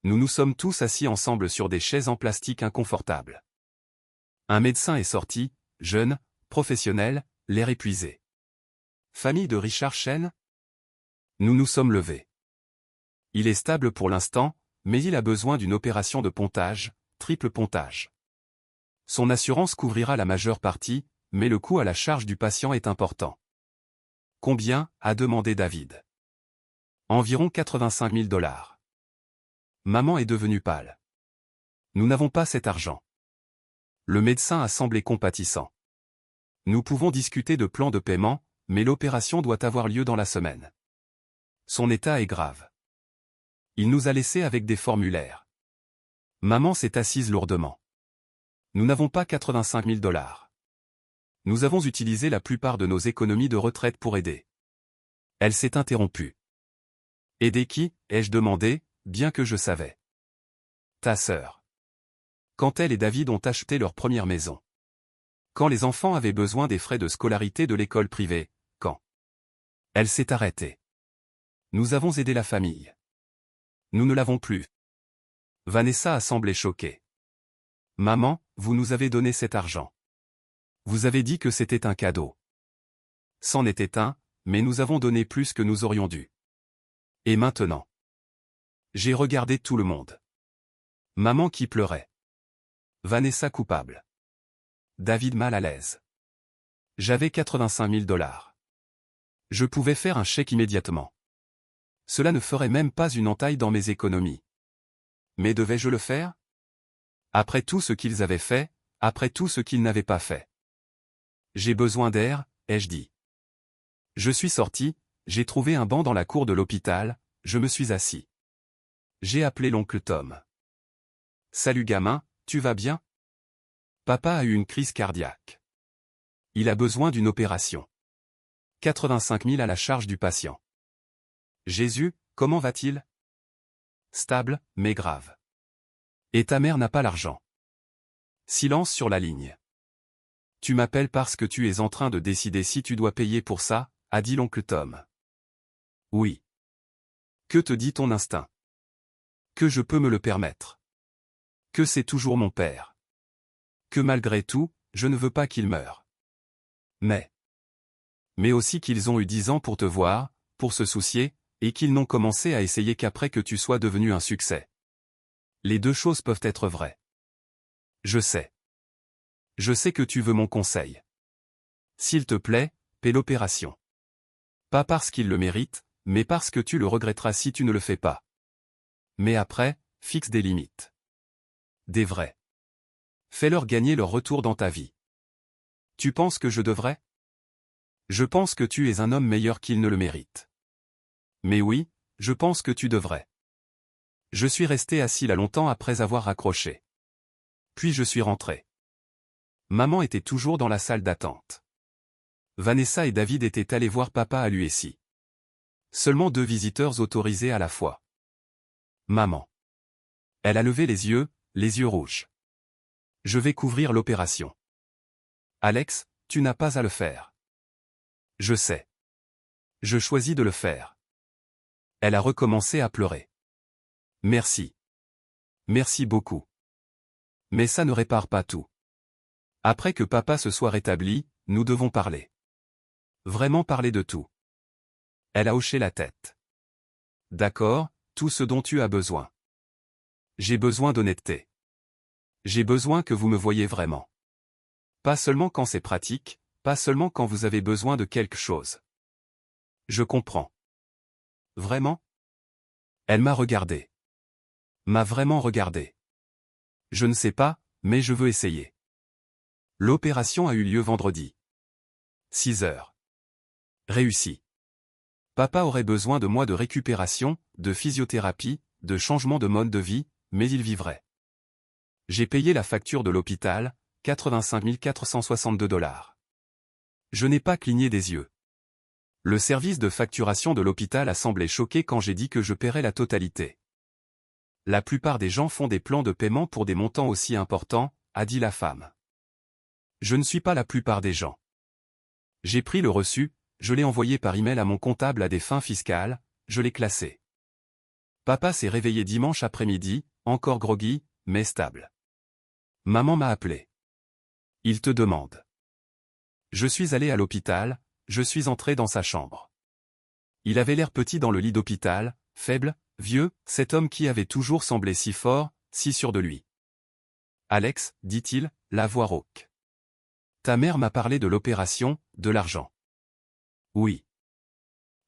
Nous nous sommes tous assis ensemble sur des chaises en plastique inconfortables. Un médecin est sorti, jeune, professionnel, l'air épuisé. Famille de Richard Chen? Nous nous sommes levés. Il est stable pour l'instant, mais il a besoin d'une opération de pontage, triple pontage. Son assurance couvrira la majeure partie, mais le coût à la charge du patient est important. Combien? A demandé David. Environ 85 000 $. Maman est devenue pâle. Nous n'avons pas cet argent. Le médecin a semblé compatissant. Nous pouvons discuter de plans de paiement, mais l'opération doit avoir lieu dans la semaine. Son état est grave. Il nous a laissés avec des formulaires. Maman s'est assise lourdement. Nous n'avons pas 85 000 $. Nous avons utilisé la plupart de nos économies de retraite pour aider. Elle s'est interrompue. Aider qui? Ai-je demandé, bien que je savais. Ta sœur. Quand elle et David ont acheté leur première maison. Quand les enfants avaient besoin des frais de scolarité de l'école privée, quand elle s'est arrêtée. Nous avons aidé la famille. Nous ne l'avons plus. Vanessa a semblé choquée. Maman, vous nous avez donné cet argent. Vous avez dit que c'était un cadeau. C'en était un, mais nous avons donné plus que nous aurions dû. Et maintenant? J'ai regardé tout le monde. Maman qui pleurait. Vanessa coupable. David mal à l'aise. J'avais 85 000 $. Je pouvais faire un chèque immédiatement. Cela ne ferait même pas une entaille dans mes économies. Mais devais-je le faire? Après tout ce qu'ils avaient fait, après tout ce qu'ils n'avaient pas fait. J'ai besoin d'air, ai-je dit. Je suis sorti, j'ai trouvé un banc dans la cour de l'hôpital, je me suis assis. J'ai appelé l'oncle Tom. Salut gamin, tu vas bien? Papa a eu une crise cardiaque. Il a besoin d'une opération. 85 000 à la charge du patient. Jésus, comment va-t-il? Stable, mais grave. Et ta mère n'a pas l'argent. Silence sur la ligne. Tu m'appelles parce que tu es en train de décider si tu dois payer pour ça, a dit l'oncle Tom. Oui. Que te dit ton instinct? Que je peux me le permettre. Que c'est toujours mon père. Que malgré tout, je ne veux pas qu'il meure. Mais aussi qu'ils ont eu 10 ans pour te voir, pour se soucier, et qu'ils n'ont commencé à essayer qu'après que tu sois devenu un succès. Les deux choses peuvent être vraies. Je sais. Je sais que tu veux mon conseil. S'il te plaît, paie l'opération. Pas parce qu'il le mérite, mais parce que tu le regretteras si tu ne le fais pas. Mais après, fixe des limites. Des vrais. Fais-leur gagner leur retour dans ta vie. Tu penses que je devrais? Je pense que tu es un homme meilleur qu'il ne le mérite. Mais oui, je pense que tu devrais. Je suis resté assis là longtemps après avoir raccroché. Puis je suis rentré. Maman était toujours dans la salle d'attente. Vanessa et David étaient allés voir papa à l'USI. Seulement 2 visiteurs autorisés à la fois. Maman. Elle a levé les yeux rouges. Je vais couvrir l'opération. Alex, tu n'as pas à le faire. Je sais. Je choisis de le faire. Elle a recommencé à pleurer. Merci. Merci beaucoup. Mais ça ne répare pas tout. Après que papa se soit rétabli, nous devons parler. Vraiment parler de tout. Elle a hoché la tête. D'accord, tout ce dont tu as besoin. J'ai besoin d'honnêteté. J'ai besoin que vous me voyiez vraiment. Pas seulement quand c'est pratique, pas seulement quand vous avez besoin de quelque chose. Je comprends. Vraiment? Elle m'a regardé. M'a vraiment regardé. Je ne sais pas, mais je veux essayer. L'opération a eu lieu vendredi. 6 heures. Réussi. Papa aurait besoin de mois de récupération, de physiothérapie, de changement de mode de vie, mais il vivrait. J'ai payé la facture de l'hôpital, 85 462 $. Je n'ai pas cligné des yeux. Le service de facturation de l'hôpital a semblé choqué quand j'ai dit que je paierais la totalité. La plupart des gens font des plans de paiement pour des montants aussi importants, a dit la femme. Je ne suis pas la plupart des gens. J'ai pris le reçu, je l'ai envoyé par email à mon comptable à des fins fiscales, je l'ai classé. Papa s'est réveillé dimanche après-midi, encore groggy, mais stable. Maman m'a appelé. Il te demande. Je suis allé à l'hôpital, je suis entré dans sa chambre. Il avait l'air petit dans le lit d'hôpital, faible, vieux, cet homme qui avait toujours semblé si fort, si sûr de lui. Alex, dit-il, la voix rauque. Ta mère m'a parlé de l'opération, de l'argent. Oui.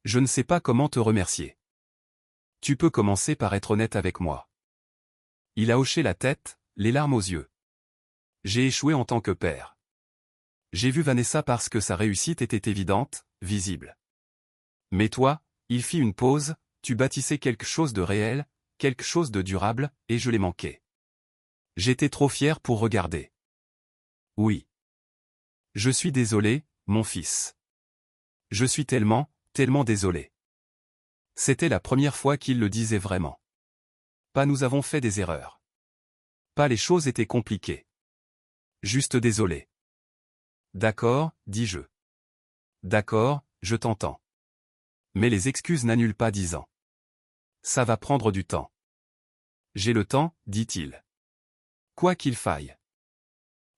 Je ne sais pas comment te remercier. Tu peux commencer par être honnête avec moi. Il a hoché la tête, les larmes aux yeux. J'ai échoué en tant que père. J'ai vu Vanessa parce que sa réussite était évidente, visible. Mais toi, il fit une pause, tu bâtissais quelque chose de réel, quelque chose de durable, et je l'ai manqué. J'étais trop fier pour regarder. Oui. Je suis désolé, mon fils. Je suis tellement, tellement désolé. C'était la première fois qu'il le disait vraiment. Pas nous avons fait des erreurs. Pas les choses étaient compliquées. Juste désolé. D'accord, dis-je. D'accord, je t'entends. Mais les excuses n'annulent pas 10 ans. Ça va prendre du temps. J'ai le temps, dit-il. Quoi qu'il faille.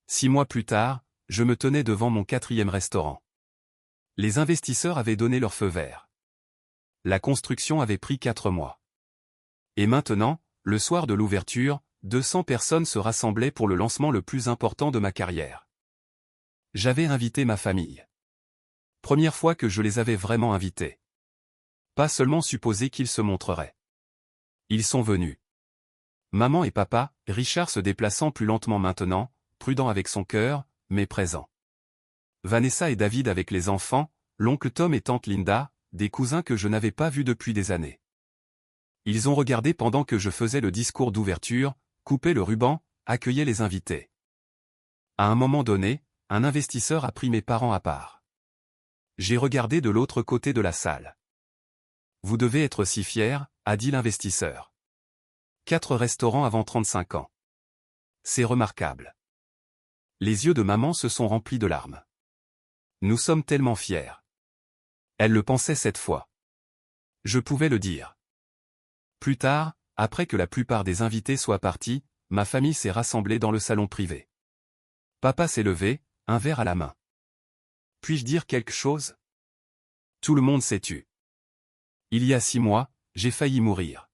6 mois plus tard, je me tenais devant mon 4e restaurant. Les investisseurs avaient donné leur feu vert. La construction avait pris 4 mois. Et maintenant, le soir de l'ouverture, 200 personnes se rassemblaient pour le lancement le plus important de ma carrière. J'avais invité ma famille. Première fois que je les avais vraiment invités. Pas seulement supposé qu'ils se montreraient. Ils sont venus. Maman et papa, Richard se déplaçant plus lentement maintenant, prudent avec son cœur, mais présent. Vanessa et David avec les enfants, l'oncle Tom et tante Linda, des cousins que je n'avais pas vus depuis des années. Ils ont regardé pendant que je faisais le discours d'ouverture, coupé le ruban, accueillait les invités. À un moment donné, un investisseur a pris mes parents à part. J'ai regardé de l'autre côté de la salle. Vous devez être si fiers, a dit l'investisseur. 4 restaurants avant 35 ans. C'est remarquable. Les yeux de maman se sont remplis de larmes. Nous sommes tellement fiers. Elle le pensait cette fois. Je pouvais le dire. Plus tard, après que la plupart des invités soient partis, ma famille s'est rassemblée dans le salon privé. Papa s'est levé, un verre à la main. Puis-je dire quelque chose? Tout le monde s'est tu. Il y a 6 mois, j'ai failli mourir.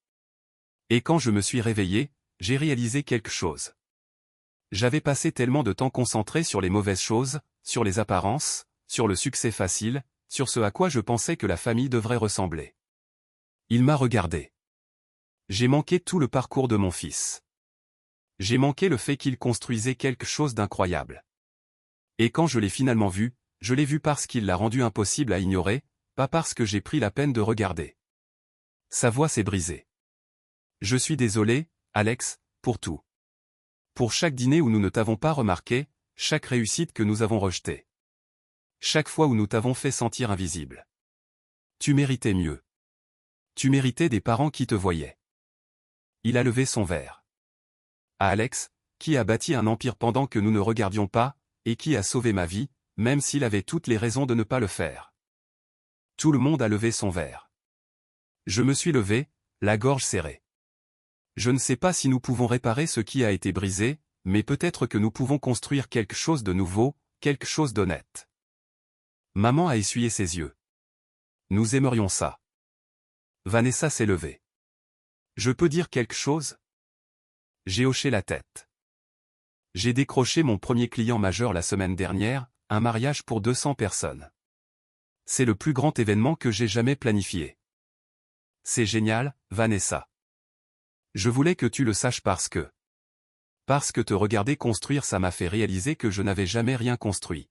Et quand je me suis réveillé, j'ai réalisé quelque chose. J'avais passé tellement de temps concentré sur les mauvaises choses, sur les apparences, sur le succès facile, sur ce à quoi je pensais que la famille devrait ressembler. Il m'a regardé. J'ai manqué tout le parcours de mon fils. J'ai manqué le fait qu'il construisait quelque chose d'incroyable. Et quand je l'ai finalement vu, je l'ai vu parce qu'il l'a rendu impossible à ignorer, pas parce que j'ai pris la peine de regarder. Sa voix s'est brisée. Je suis désolé, Alex, pour tout. Pour chaque dîner où nous ne t'avons pas remarqué, chaque réussite que nous avons rejetée. Chaque fois où nous t'avons fait sentir invisible. Tu méritais mieux. Tu méritais des parents qui te voyaient. Il a levé son verre. À Alex, qui a bâti un empire pendant que nous ne regardions pas, et qui a sauvé ma vie, même s'il avait toutes les raisons de ne pas le faire. Tout le monde a levé son verre. Je me suis levé, la gorge serrée. Je ne sais pas si nous pouvons réparer ce qui a été brisé, mais peut-être que nous pouvons construire quelque chose de nouveau, quelque chose d'honnête. Maman a essuyé ses yeux. Nous aimerions ça. Vanessa s'est levée. Je peux dire quelque chose? J'ai hoché la tête. J'ai décroché mon premier client majeur la semaine dernière, un mariage pour 200 personnes. C'est le plus grand événement que j'ai jamais planifié. C'est génial, Vanessa. Je voulais que tu le saches parce que te regarder construire ça m'a fait réaliser que je n'avais jamais rien construit.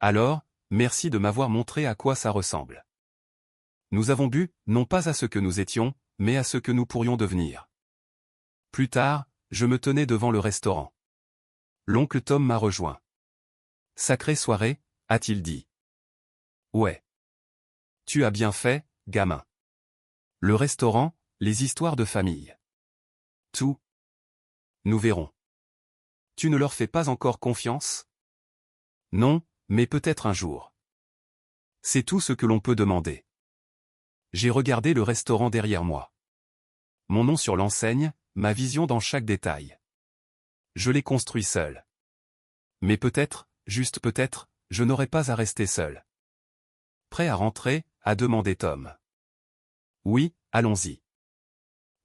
Alors, merci de m'avoir montré à quoi ça ressemble. Nous avons bu, non pas à ce que nous étions, mais à ce que nous pourrions devenir. Plus tard, je me tenais devant le restaurant. L'oncle Tom m'a rejoint. Sacrée soirée, a-t-il dit. Ouais. Tu as bien fait, gamin. Le restaurant, les histoires de famille. Tout. Nous verrons. Tu ne leur fais pas encore confiance? Non, mais peut-être un jour. C'est tout ce que l'on peut demander. J'ai regardé le restaurant derrière moi. Mon nom sur l'enseigne, ma vision dans chaque détail. Je l'ai construit seul. Mais peut-être, juste peut-être, je n'aurai pas à rester seul. Prêt à rentrer, a demandé Tom. Oui, allons-y.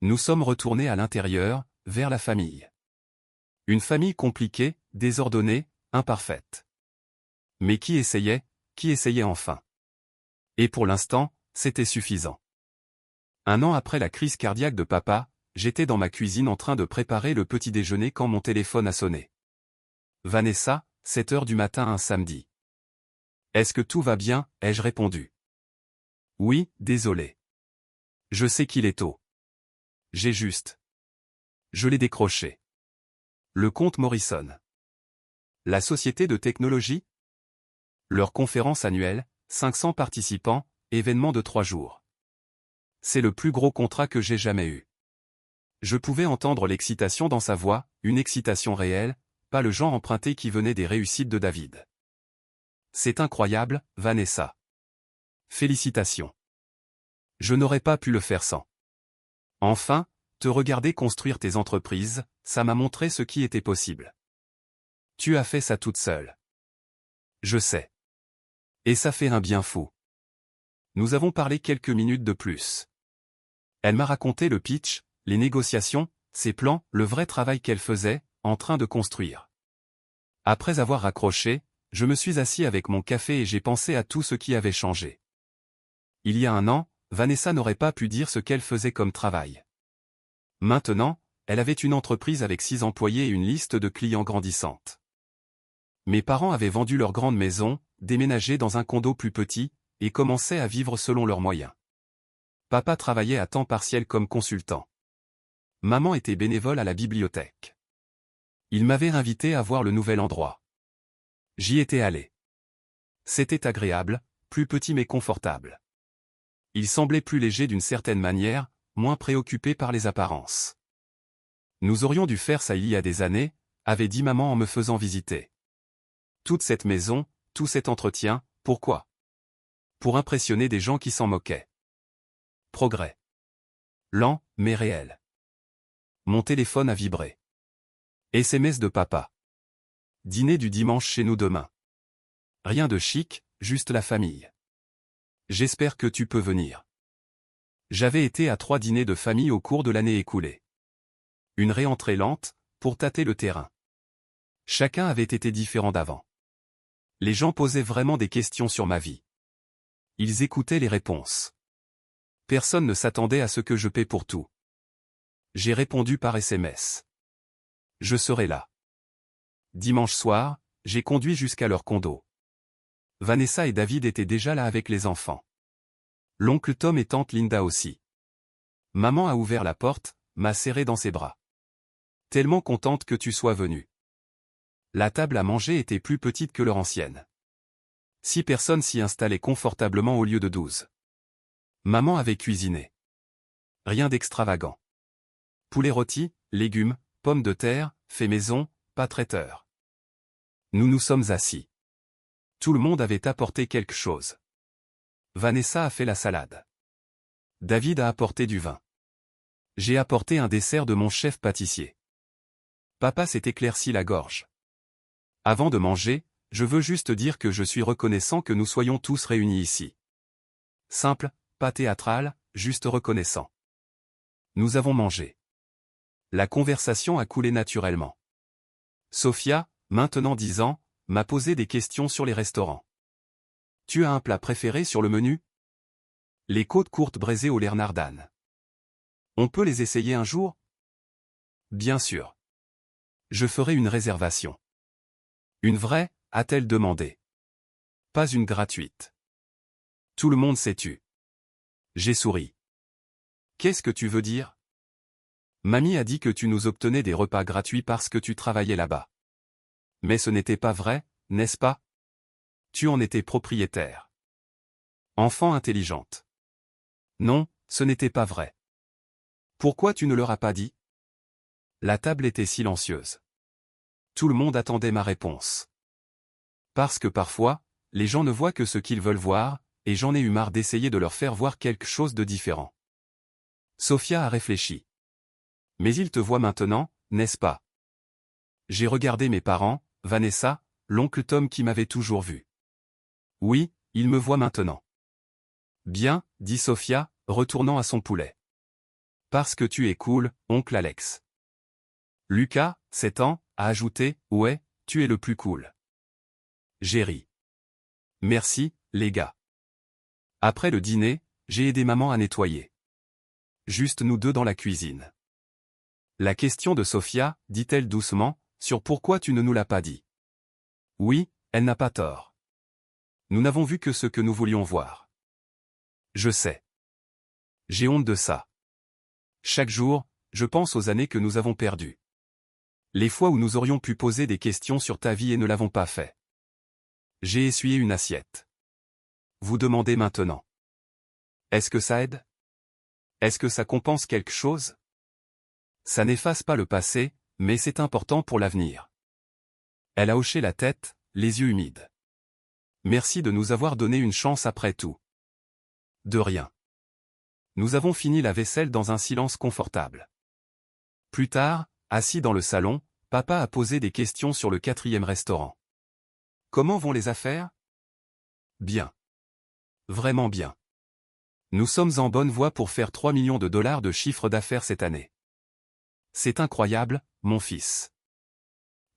Nous sommes retournés à l'intérieur, vers la famille. Une famille compliquée, désordonnée, imparfaite. Mais qui essayait enfin. Et pour l'instant, c'était suffisant. 1 an après la crise cardiaque de papa, j'étais dans ma cuisine en train de préparer le petit déjeuner quand mon téléphone a sonné. Vanessa, 7 heures du matin un samedi. Est-ce que tout va bien, ai-je répondu. Oui, désolé. Je sais qu'il est tôt. J'ai juste. Je l'ai décroché. Le comte Morrison. La société de technologie? Leur conférence annuelle, 500 participants, événement de 3 jours. C'est le plus gros contrat que j'ai jamais eu. Je pouvais entendre l'excitation dans sa voix, une excitation réelle, pas le genre emprunté qui venait des réussites de David. C'est incroyable, Vanessa. Félicitations. Je n'aurais pas pu le faire sans. Enfin, te regarder construire tes entreprises, ça m'a montré ce qui était possible. Tu as fait ça toute seule. Je sais. Et ça fait un bien fou. Nous avons parlé quelques minutes de plus. Elle m'a raconté le pitch, les négociations, ses plans, le vrai travail qu'elle faisait, en train de construire. Après avoir raccroché, je me suis assis avec mon café et j'ai pensé à tout ce qui avait changé. Il y a 1 an, Vanessa n'aurait pas pu dire ce qu'elle faisait comme travail. Maintenant, elle avait une entreprise avec 6 employés et une liste de clients grandissante. Mes parents avaient vendu leur grande maison, déménagé dans un condo plus petit, et commençaient à vivre selon leurs moyens. Papa travaillait à temps partiel comme consultant. Maman était bénévole à la bibliothèque. Il m'avait invité à voir le nouvel endroit. J'y étais allé. C'était agréable, plus petit mais confortable. Il semblait plus léger d'une certaine manière, moins préoccupé par les apparences. Nous aurions dû faire ça il y a des années, avait dit maman en me faisant visiter. Toute cette maison, tout cet entretien, pourquoi? Pour impressionner des gens qui s'en moquaient. Progrès. Lent, mais réel. Mon téléphone a vibré. SMS de papa. Dîner du dimanche chez nous demain. Rien de chic, juste la famille. J'espère que tu peux venir. J'avais été à 3 dîners de famille au cours de l'année écoulée. Une réentrée lente, pour tâter le terrain. Chacun avait été différent d'avant. Les gens posaient vraiment des questions sur ma vie. Ils écoutaient les réponses. Personne ne s'attendait à ce que je paie pour tout. J'ai répondu par SMS. Je serai là. Dimanche soir, j'ai conduit jusqu'à leur condo. Vanessa et David étaient déjà là avec les enfants. L'oncle Tom et tante Linda aussi. Maman a ouvert la porte, m'a serré dans ses bras. Tellement contente que tu sois venu. La table à manger était plus petite que leur ancienne. 6 personnes s'y installaient confortablement au lieu de 12. Maman avait cuisiné. Rien d'extravagant. Poulet rôti, légumes, pommes de terre, fait maison, pas traiteur. Nous nous sommes assis. Tout le monde avait apporté quelque chose. Vanessa a fait la salade. David a apporté du vin. J'ai apporté un dessert de mon chef pâtissier. Papa s'est éclairci la gorge. Avant de manger, je veux juste dire que je suis reconnaissant que nous soyons tous réunis ici. Simple, pas théâtral, juste reconnaissant. Nous avons mangé. La conversation a coulé naturellement. Sophia, maintenant 10 ans, m'a posé des questions sur les restaurants. Tu as un plat préféré sur le menu? Les côtes courtes braisées au Lernardane. On peut les essayer un jour? Bien sûr. Je ferai une réservation. Une vraie, a-t-elle demandé. Pas une gratuite. Tout le monde s'est tu. J'ai souri. Qu'est-ce que tu veux dire? Mamie a dit que tu nous obtenais des repas gratuits parce que tu travaillais là-bas. Mais ce n'était pas vrai, n'est-ce pas? Tu en étais propriétaire. Enfant intelligente. Non, ce n'était pas vrai. Pourquoi tu ne leur as pas dit? La table était silencieuse. Tout le monde attendait ma réponse. Parce que parfois, les gens ne voient que ce qu'ils veulent voir, et j'en ai eu marre d'essayer de leur faire voir quelque chose de différent. Sophia a réfléchi. Mais ils te voient maintenant, n'est-ce pas? J'ai regardé mes parents, Vanessa, l'oncle Tom qui m'avait toujours vu. Oui, ils me voient maintenant. Bien, dit Sophia, retournant à son poulet. Parce que tu es cool, oncle Alex. Lucas, 7 ans, a ajouté, ouais, tu es le plus cool. J'ai ri. Merci, les gars. Après le dîner, j'ai aidé maman à nettoyer. Juste nous deux dans la cuisine. La question de Sophia, dit-elle doucement, sur pourquoi tu ne nous l'as pas dit. Oui, elle n'a pas tort. Nous n'avons vu que ce que nous voulions voir. Je sais. J'ai honte de ça. Chaque jour, je pense aux années que nous avons perdues. Les fois où nous aurions pu poser des questions sur ta vie et ne l'avons pas fait. J'ai essuyé une assiette. Vous demandez maintenant. Est-ce que ça aide? Est-ce que ça compense quelque chose? Ça n'efface pas le passé, mais c'est important pour l'avenir. Elle a hoché la tête, les yeux humides. Merci de nous avoir donné une chance après tout. De rien. Nous avons fini la vaisselle dans un silence confortable. Plus tard, assis dans le salon, papa a posé des questions sur le 4e restaurant. Comment vont les affaires? Bien. Vraiment bien. Nous sommes en bonne voie pour faire 3 millions de dollars de chiffre d'affaires cette année. C'est incroyable, mon fils.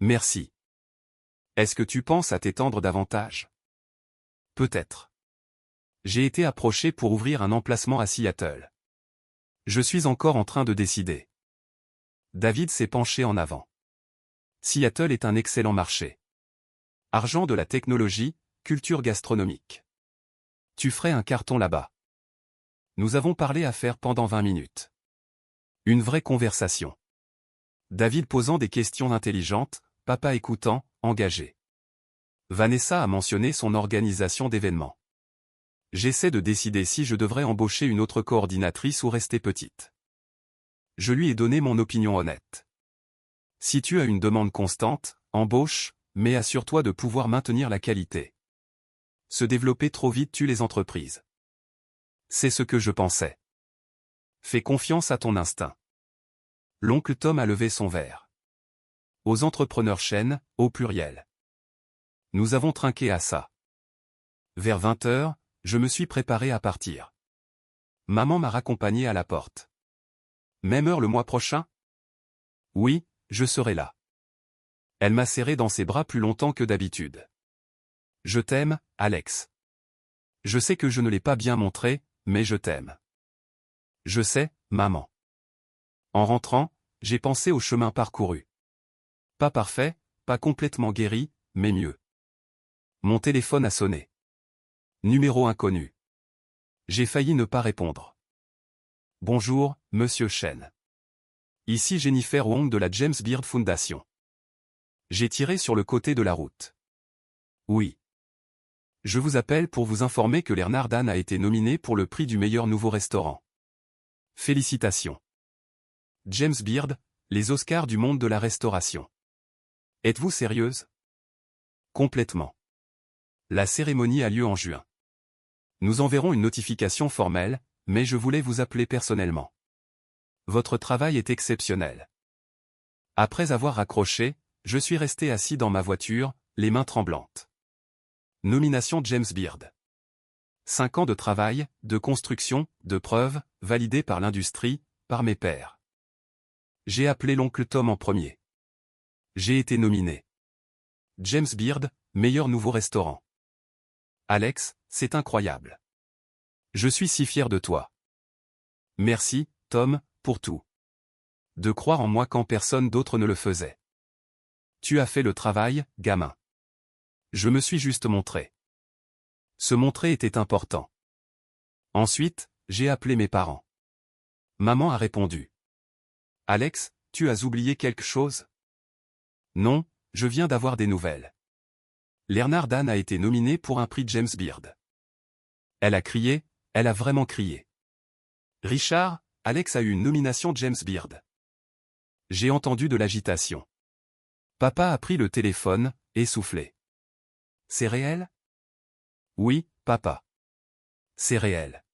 Merci. Est-ce que tu penses à t'étendre davantage? Peut-être. J'ai été approché pour ouvrir un emplacement à Seattle. Je suis encore en train de décider. David s'est penché en avant. Seattle est un excellent marché. Argent de la technologie, culture gastronomique. Tu ferais un carton là-bas. Nous avons parlé affaires pendant 20 minutes. Une vraie conversation. David posant des questions intelligentes, papa écoutant, engagé. Vanessa a mentionné son organisation d'événements. J'essaie de décider si je devrais embaucher une autre coordinatrice ou rester petite. Je lui ai donné mon opinion honnête. Si tu as une demande constante, embauche, mais assure-toi de pouvoir maintenir la qualité. Se développer trop vite tue les entreprises. C'est ce que je pensais. Fais confiance à ton instinct. L'oncle Tom a levé son verre. Aux entrepreneurs chaînes, au pluriel. Nous avons trinqué à ça. Vers 20 heures, je me suis préparé à partir. Maman m'a raccompagné à la porte. Même heure le mois prochain? Oui, je serai là. Elle m'a serré dans ses bras plus longtemps que d'habitude. Je t'aime, Alex. Je sais que je ne l'ai pas bien montré, mais je t'aime. Je sais, maman. En rentrant, j'ai pensé au chemin parcouru. Pas parfait, pas complètement guéri, mais mieux. Mon téléphone a sonné. Numéro inconnu. J'ai failli ne pas répondre. Bonjour, monsieur Chen. Ici Jennifer Wong de la James Beard Foundation. J'ai tiré sur le côté de la route. Oui. Je vous appelle pour vous informer que Bernard Dan a été nominé pour le prix du meilleur nouveau restaurant. Félicitations. James Beard, les Oscars du monde de la restauration. Êtes-vous sérieuse? Complètement. La cérémonie a lieu en juin. Nous enverrons une notification formelle, mais je voulais vous appeler personnellement. Votre travail est exceptionnel. Après avoir raccroché, je suis resté assis dans ma voiture, les mains tremblantes. Nomination James Beard. 5 ans de travail, de construction, de preuves, validés par l'industrie, par mes pairs. J'ai appelé l'oncle Tom en premier. J'ai été nominé. James Beard, meilleur nouveau restaurant. Alex, c'est incroyable. Je suis si fier de toi. Merci, Tom, pour tout. De croire en moi quand personne d'autre ne le faisait. Tu as fait le travail, gamin. Je me suis juste montré. Se montrer était important. Ensuite, j'ai appelé mes parents. Maman a répondu. Alex, tu as oublié quelque chose? Non, je viens d'avoir des nouvelles. Bernard Dan a été nominé pour un prix James Beard. Elle a crié, elle a vraiment crié. Richard, Alex a eu une nomination James Beard. J'ai entendu de l'agitation. Papa a pris le téléphone, essoufflé. C'est réel? Oui, papa. C'est réel.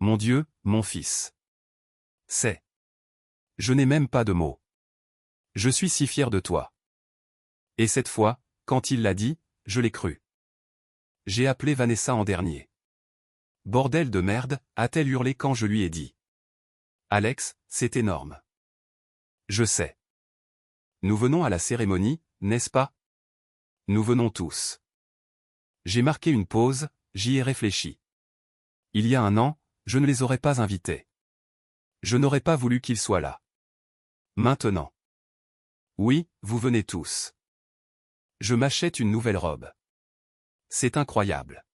Mon Dieu, mon fils. C'est. Je n'ai même pas de mots. Je suis si fier de toi. Et cette fois, quand il l'a dit, je l'ai cru. J'ai appelé Vanessa en dernier. Bordel de merde, a-t-elle hurlé quand je lui ai dit. Alex, c'est énorme. Je sais. Nous venons à la cérémonie, n'est-ce pas? Nous venons tous. J'ai marqué une pause, j'y ai réfléchi. Il y a un an, je ne les aurais pas invités. Je n'aurais pas voulu qu'ils soient là. Maintenant. Oui, vous venez tous. Je m'achète une nouvelle robe. C'est incroyable.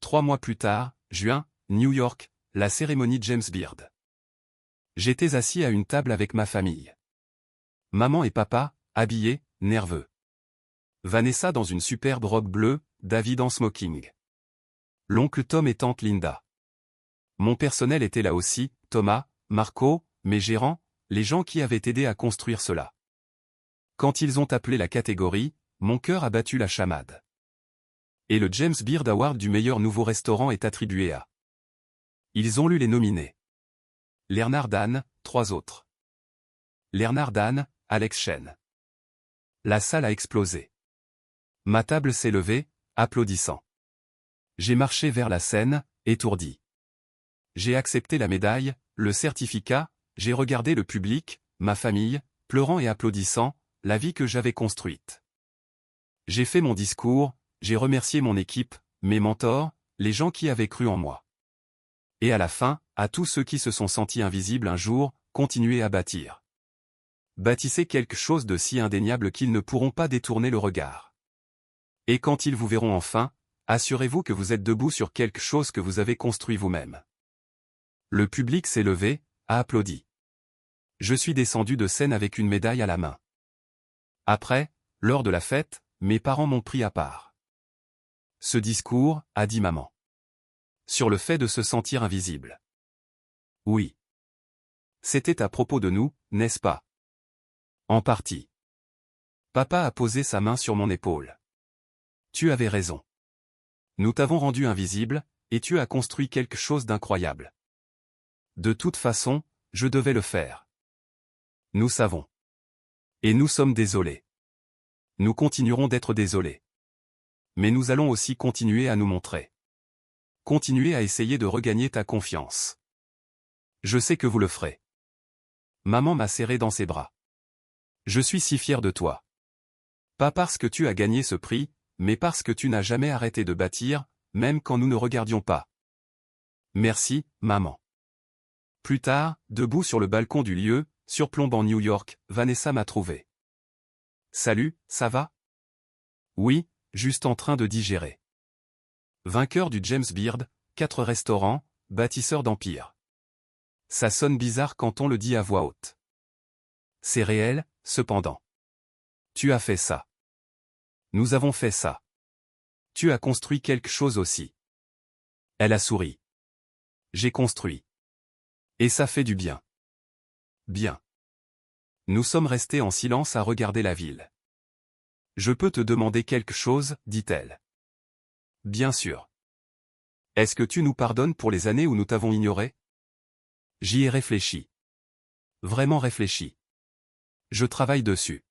3 mois plus tard, juin, New York, la cérémonie James Beard. J'étais assis à une table avec ma famille. Maman et papa, habillés, nerveux. Vanessa dans une superbe robe bleue, David en smoking. L'oncle Tom et tante Linda. Mon personnel était là aussi, Thomas, Marco, mes gérants, les gens qui avaient aidé à construire cela. Quand ils ont appelé la catégorie, mon cœur a battu la chamade. Et le James Beard Award du meilleur nouveau restaurant est attribué à. Ils ont lu les nominés. Bernard Dan, 3 autres. Bernard Dan, Alex Chen. La salle a explosé. Ma table s'est levée, applaudissant. J'ai marché vers la scène, étourdi. J'ai accepté la médaille, le certificat, j'ai regardé le public, ma famille, pleurant et applaudissant, la vie que j'avais construite. J'ai fait mon discours, j'ai remercié mon équipe, mes mentors, les gens qui avaient cru en moi. Et à la fin, à tous ceux qui se sont sentis invisibles un jour, continuez à bâtir. Bâtissez quelque chose de si indéniable qu'ils ne pourront pas détourner le regard. Et quand ils vous verront enfin, assurez-vous que vous êtes debout sur quelque chose que vous avez construit vous-même. Le public s'est levé, a applaudi. Je suis descendu de scène avec une médaille à la main. Après, lors de la fête, mes parents m'ont pris à part. Ce discours, a dit maman. Sur le fait de se sentir invisible. Oui. C'était à propos de nous, n'est-ce pas? En partie. Papa a posé sa main sur mon épaule. Tu avais raison. Nous t'avons rendu invisible, et tu as construit quelque chose d'incroyable. De toute façon, je devais le faire. Nous savons. Et nous sommes désolés. Nous continuerons d'être désolés. Mais nous allons aussi continuer à nous montrer. Continuer à essayer de regagner ta confiance. Je sais que vous le ferez. Maman m'a serré dans ses bras. Je suis si fier de toi. Pas parce que tu as gagné ce prix, mais parce que tu n'as jamais arrêté de bâtir, même quand nous ne regardions pas. Merci, maman. Plus tard, debout sur le balcon du lieu, surplombant New York, Vanessa m'a trouvé. Salut, ça va? Oui, juste en train de digérer. Vainqueur du James Beard, 4 restaurants, bâtisseur d'empire. Ça sonne bizarre quand on le dit à voix haute. C'est réel, cependant. Tu as fait ça. Nous avons fait ça. Tu as construit quelque chose aussi. Elle a souri. J'ai construit. Et ça fait du bien. Bien. Nous sommes restés en silence à regarder la ville. Je peux te demander quelque chose, dit-elle. Bien sûr. Est-ce que tu nous pardonnes pour les années où nous t'avons ignoré? J'y ai réfléchi. Vraiment réfléchi. Je travaille dessus.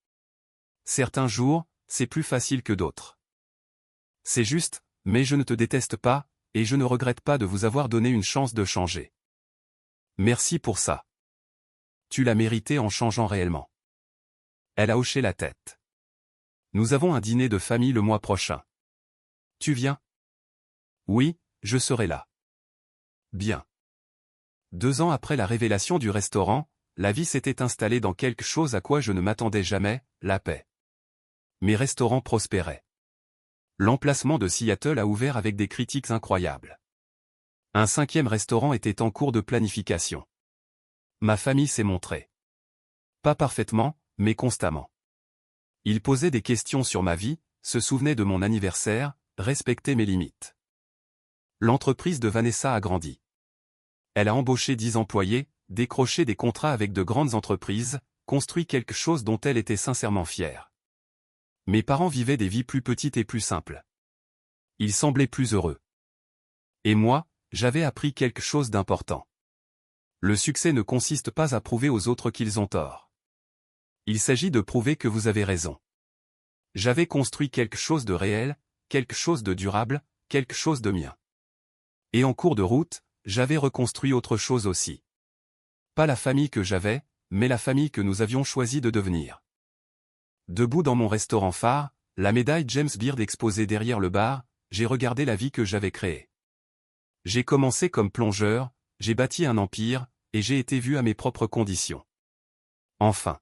Certains jours, c'est plus facile que d'autres. C'est juste, mais je ne te déteste pas, et je ne regrette pas de vous avoir donné une chance de changer. Merci pour ça. Tu l'as mérité en changeant réellement. Elle a hoché la tête. Nous avons un dîner de famille le mois prochain. Tu viens? Oui, je serai là. Bien. 2 ans après la révélation du restaurant, la vie s'était installée dans quelque chose à quoi je ne m'attendais jamais, la paix. Mes restaurants prospéraient. L'emplacement de Seattle a ouvert avec des critiques incroyables. Un 5e restaurant était en cours de planification. Ma famille s'est montrée. Pas parfaitement, mais constamment. Ils posaient des questions sur ma vie, se souvenaient de mon anniversaire, respectaient mes limites. L'entreprise de Vanessa a grandi. Elle a embauché 10 employés, décroché des contrats avec de grandes entreprises, construit quelque chose dont elle était sincèrement fière. Mes parents vivaient des vies plus petites et plus simples. Ils semblaient plus heureux. Et moi, j'avais appris quelque chose d'important. Le succès ne consiste pas à prouver aux autres qu'ils ont tort. Il s'agit de prouver que vous avez raison. J'avais construit quelque chose de réel, quelque chose de durable, quelque chose de mien. Et en cours de route, j'avais reconstruit autre chose aussi. Pas la famille que j'avais, mais la famille que nous avions choisi de devenir. Debout dans mon restaurant phare, la médaille James Beard exposée derrière le bar, j'ai regardé la vie que j'avais créée. J'ai commencé comme plongeur, j'ai bâti un empire, et j'ai été vu à mes propres conditions. Enfin.